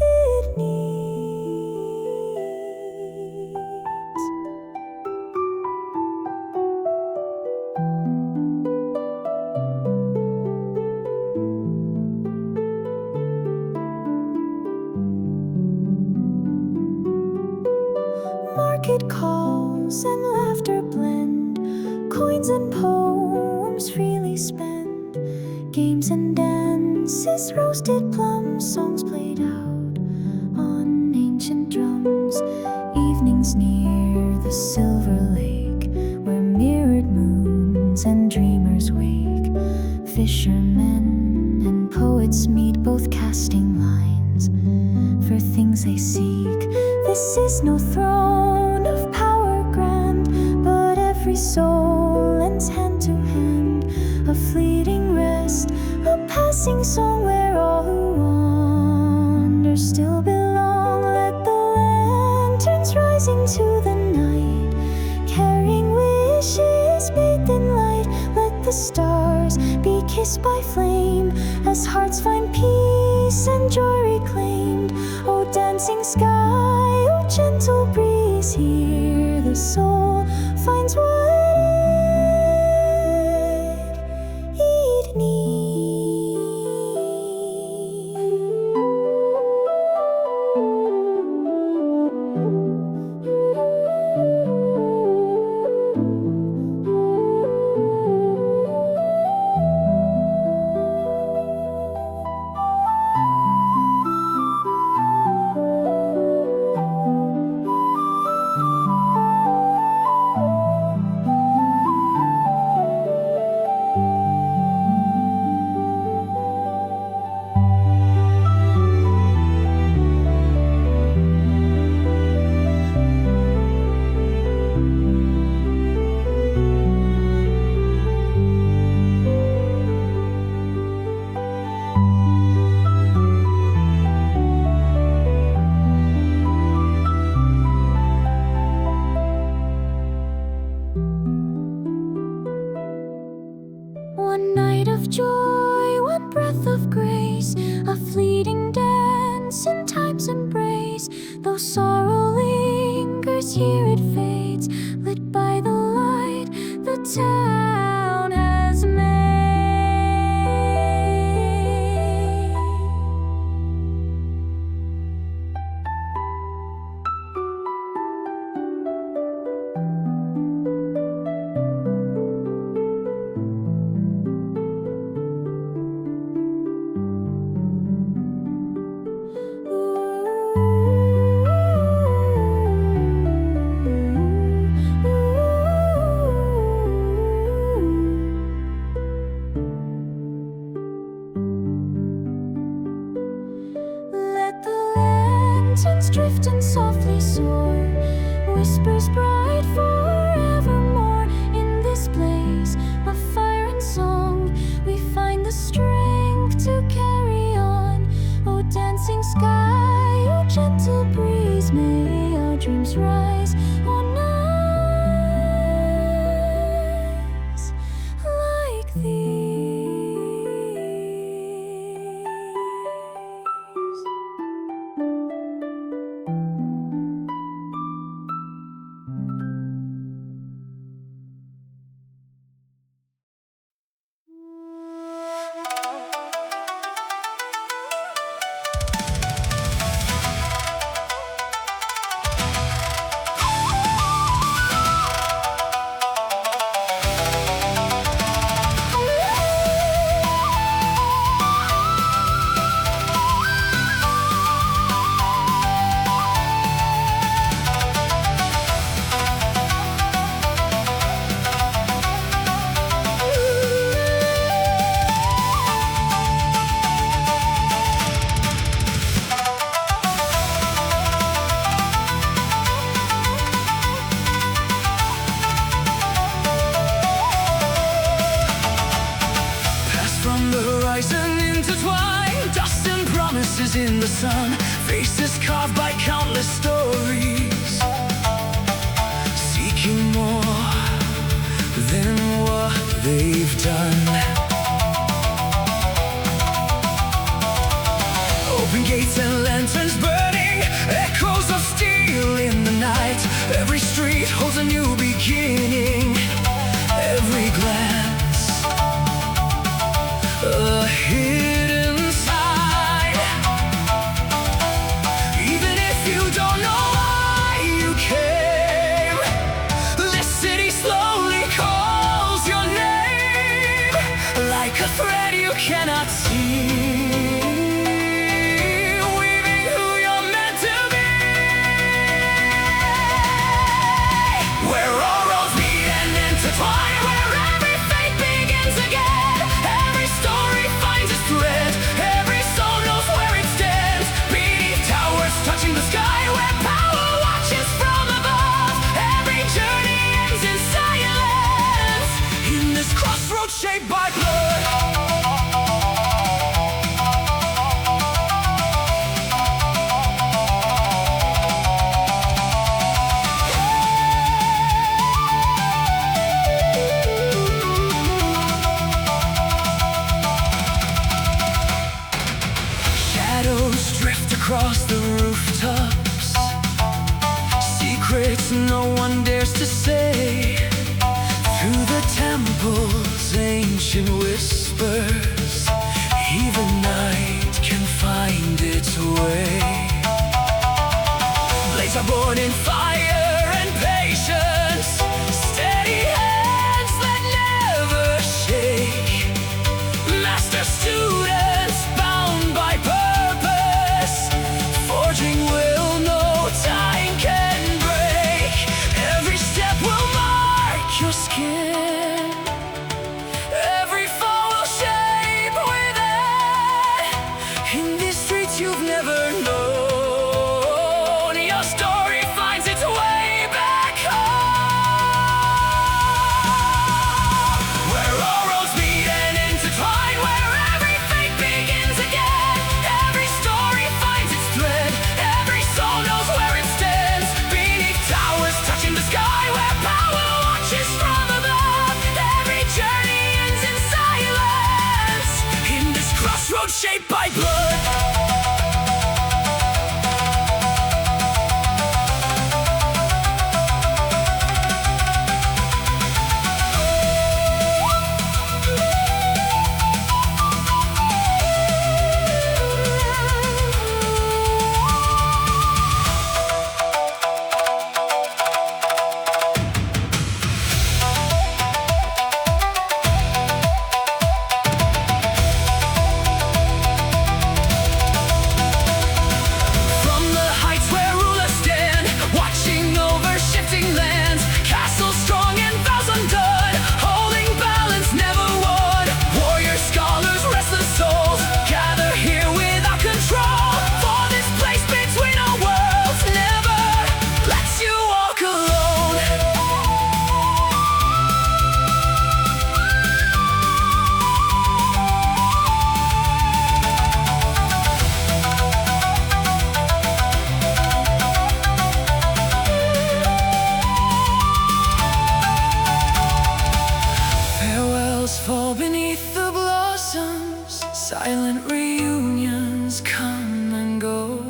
it needs. Market calls and laughter blend, coins and poems freely spend. Games and dances, roasted plums, songs played out on ancient drums. Evenings near the silver lake, where mirrored moons and dreamers wake. Fishermen and poets meet, both casting lines for things they seek. This is no throne of power grand, but every soul lends hand to hand. A fleeting rest, a passing song, where all who wander still belong. Let the lanterns rise into the night, carrying wishes bathed in light. Let the stars be kissed by flame, as hearts find peace and joy reclaimed. Oh, dancing sky, oh, gentle breeze, here the soul finds what it needs. One night of joy, one breath of grace, a fleeting dance in time's embrace. Though sorrow lingers, here it fades, lit by the light the town has made. Lanterns drift and softly soar, whispers bright forevermore. In this place of fire and song, we find the strength to carry on. Oh, dancing sky, oh, gentle breeze, may our dreams rise on us like these. horizon intertwined, dust and promises in the sun, faces carved by countless stories, seeking more than what they've done. Open gates and lanterns burning, echoes of steel in the night. Every street holds a new beginning, every glance a hidden side. Even if you don't know why you came, this city slowly calls your name, like a thread you cannot see, weaving who you're meant to be. Where all roads meet and intertwine, where every fate begins again, every story finds its thread, every soul knows where it stands. Beneath towers touching the sky, where power watches from above, every journey ends in silence, in this crossroad shaped by blood. Shadows drift across the rooftops, secrets no one dares to say. Through the temple's ancient whispers, even night can find its way. Blades are born in fire and patience, steady hands that never shake. Master students bound by purpose, forging will no time can break. Every step will mark your skin, every fall will shape within. In these streets you've never known, your story finds its way back home. Where all roads meet and intertwine, where every fate begins again, every story finds its thread, every soul knows where it stands. Beneath towers touching the sky, where power watches from above, every journey ends in silence, in this crossroad shaped by blood. From the heights where rulers stand, watching over shifting lands, castles strong and vows undone, holding balance never won. Warrior scholars, restless souls, gather here without control, for this place between our worlds never lets you walk alone. Farewells fall beneath the blossoms, silent reunions come and go.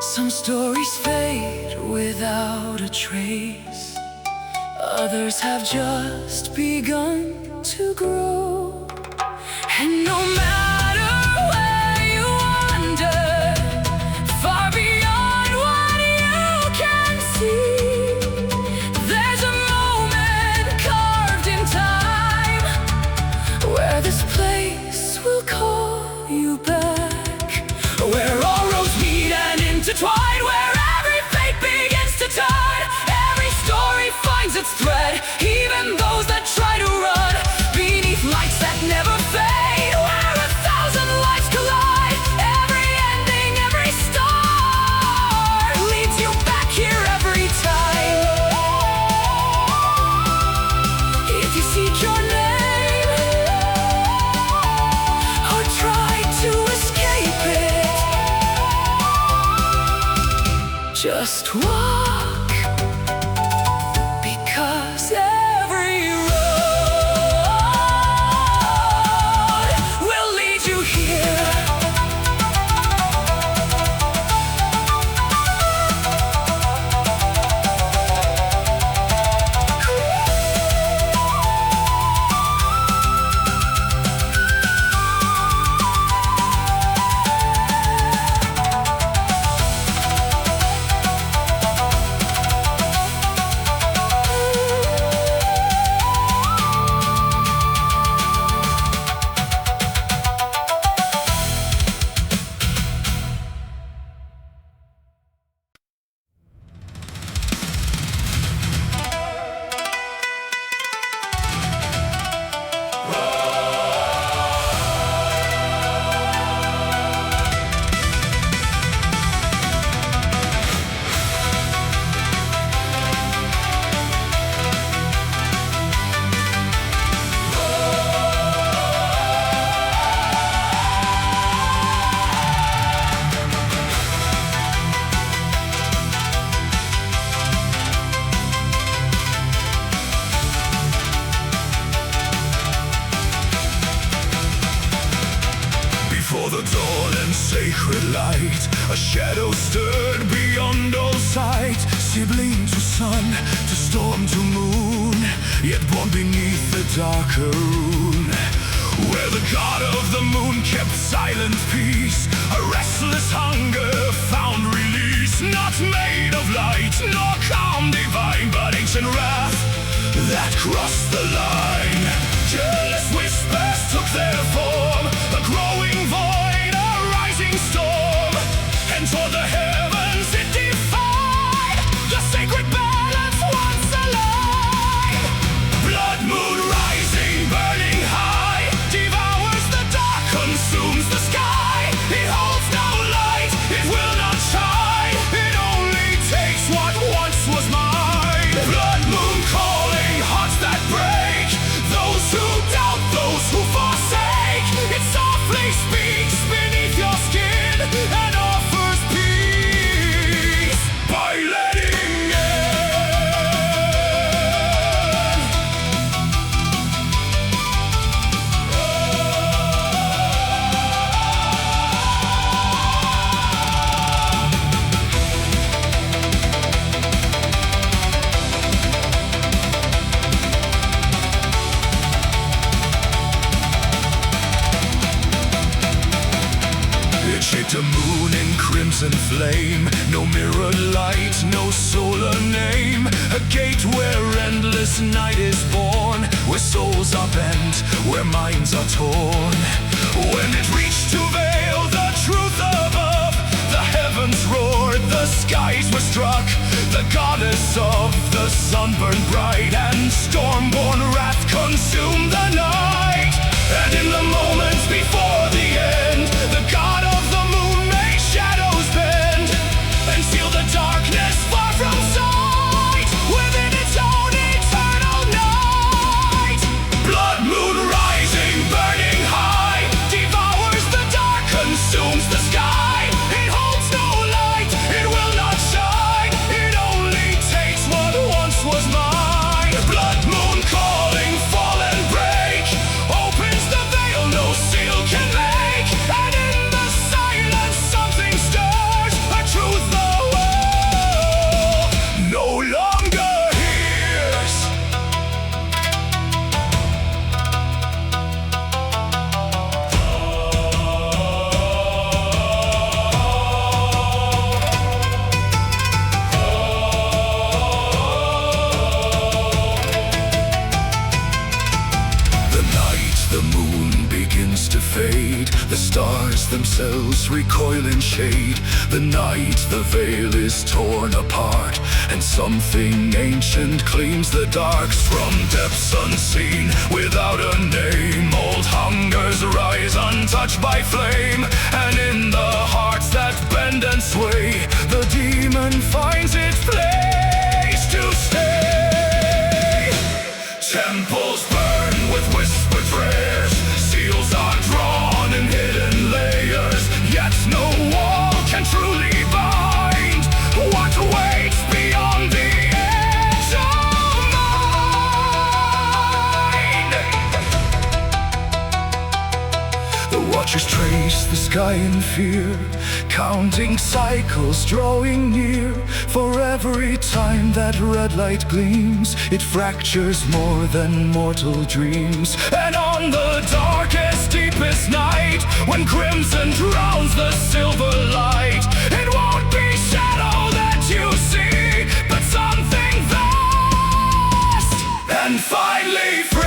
Some stories fade without a trace, others have just begun to grow. And no matter where you wander, far beyond what you can see, there's a moment carved in time, where this place will call you back. Where all roads meet and intertwine, where every fate begins to turn, every story finds its thread, even those that try to run, beneath lights that never fade. Just walk, because every road will lead you here. Before the dawn and sacred light, a shadow stood beyond all sight. Sibling to sun, to storm to moon, yet born beneath the darker rune. Where the god of the moon kept silent peace, a restless hunger found release. Not made of light, nor calm divine, but ancient wrath that crossed the line. Jealous whispers took their form, a growing void, a rising storm, and toward the heavens it defied the sacred balance once alive. Blood moon rising, burning high, devours the dark, consumes the sky. It holds no light, it will not shine, it only takes what once was mine. Blood moon calling, hearts that break, those who doubt, those who forsake. It softly speaks beneath your skin and offers peace by letting in. It shaped a moon in crimson flame, no mirror light, no solar name. A gate where endless night is born, where souls are bent, where minds are torn. When it reached to veil the truth above, the heavens roared, the skies were struck. The goddess of the sun burned bright, and storm-born wrath consumed the night. And in the moments before the end, the god of the moon made shadows bend and seal the darkness far from sight within its own eternal night. Blood moon rising, burning high, devours the dark, consumes the sky. It holds no light, it will not shine, it only takes what once was mine. Blood moon calling, fall and break, opens the veil no seal can make. And in the silence something stirs, a truth the world no longer hears. The night, the moon begins to fade, the stars themselves recoil in shade. The night, the veil is torn apart, and something ancient claims the darks. From depths unseen, without a name, old hungers rise untouched by flame. And in the hearts that bend and sway, the demon finds its place to stay. Temples burn with whispered prayers, seals are drawn in hidden layers, yet no wall can truly bind what Watchers trace the sky in fear, counting cycles drawing near. For every time that red light gleams, it fractures more than mortal dreams. And on the darkest, deepest night, when crimson drowns the silver light, it won't be shadow that you see, but something vast and finally free.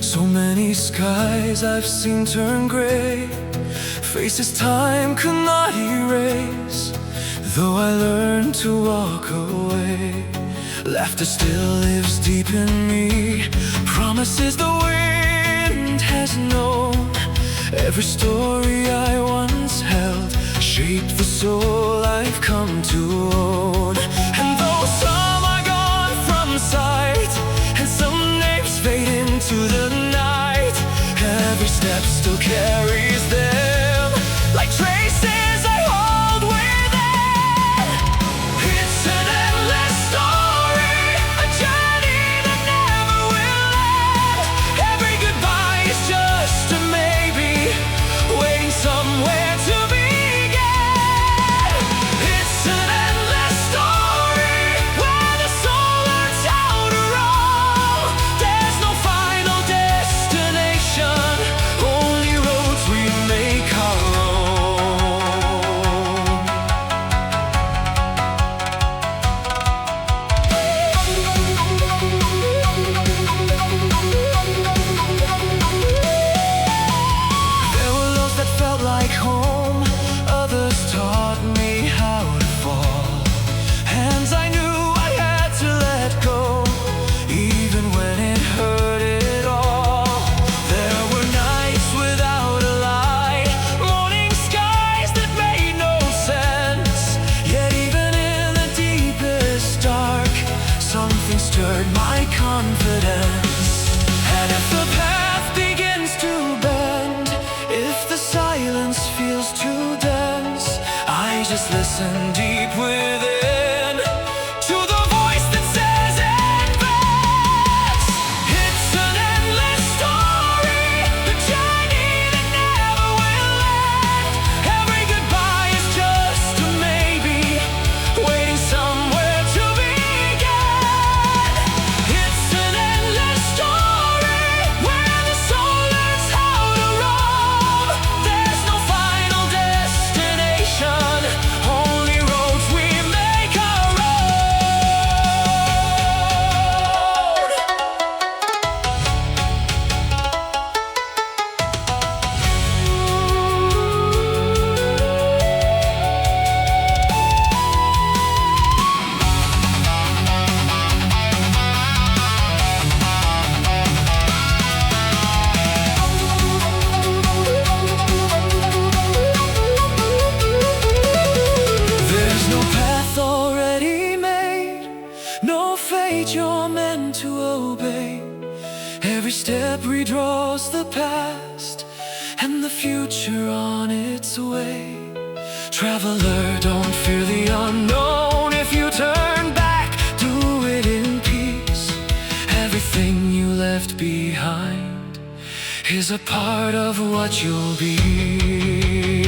So many skies I've seen turn gray, faces time could not erase, though I learned to walk away. Laughter still lives deep in me, promises the wind has known. Every story I once held shaped the soul I've come to own. And though some are gone from sight, and some names fade into the night, every step still carries them like traces I hold within. It's an endless story, a journey that never will end. Every goodbye is just a maybe, waiting somewhere to begin. It's an endless story where the soul learns how to roam. There's no final destination, only roads we make our There were lows that felt like home, others taught me how to fall. Hands I knew I had to let go, even when it hurt it all. There were nights without a light, morning skies that made no sense. Yet even in the deepest dark, something stirred my confidence. And if the path begins to bend, if the silence feels too dense, I just listen deep within to the voice that says advance. It's an endless story, a journey that never will end. Every goodbye is just a maybe, waiting somewhere to begin. It's an endless story where the soul learns how to roam. There's no final destination, only roads we knows the past and the future on its way. Traveler, don't fear the unknown. If you turn back, do it in peace. Everything you left behind is a part of what you'll be.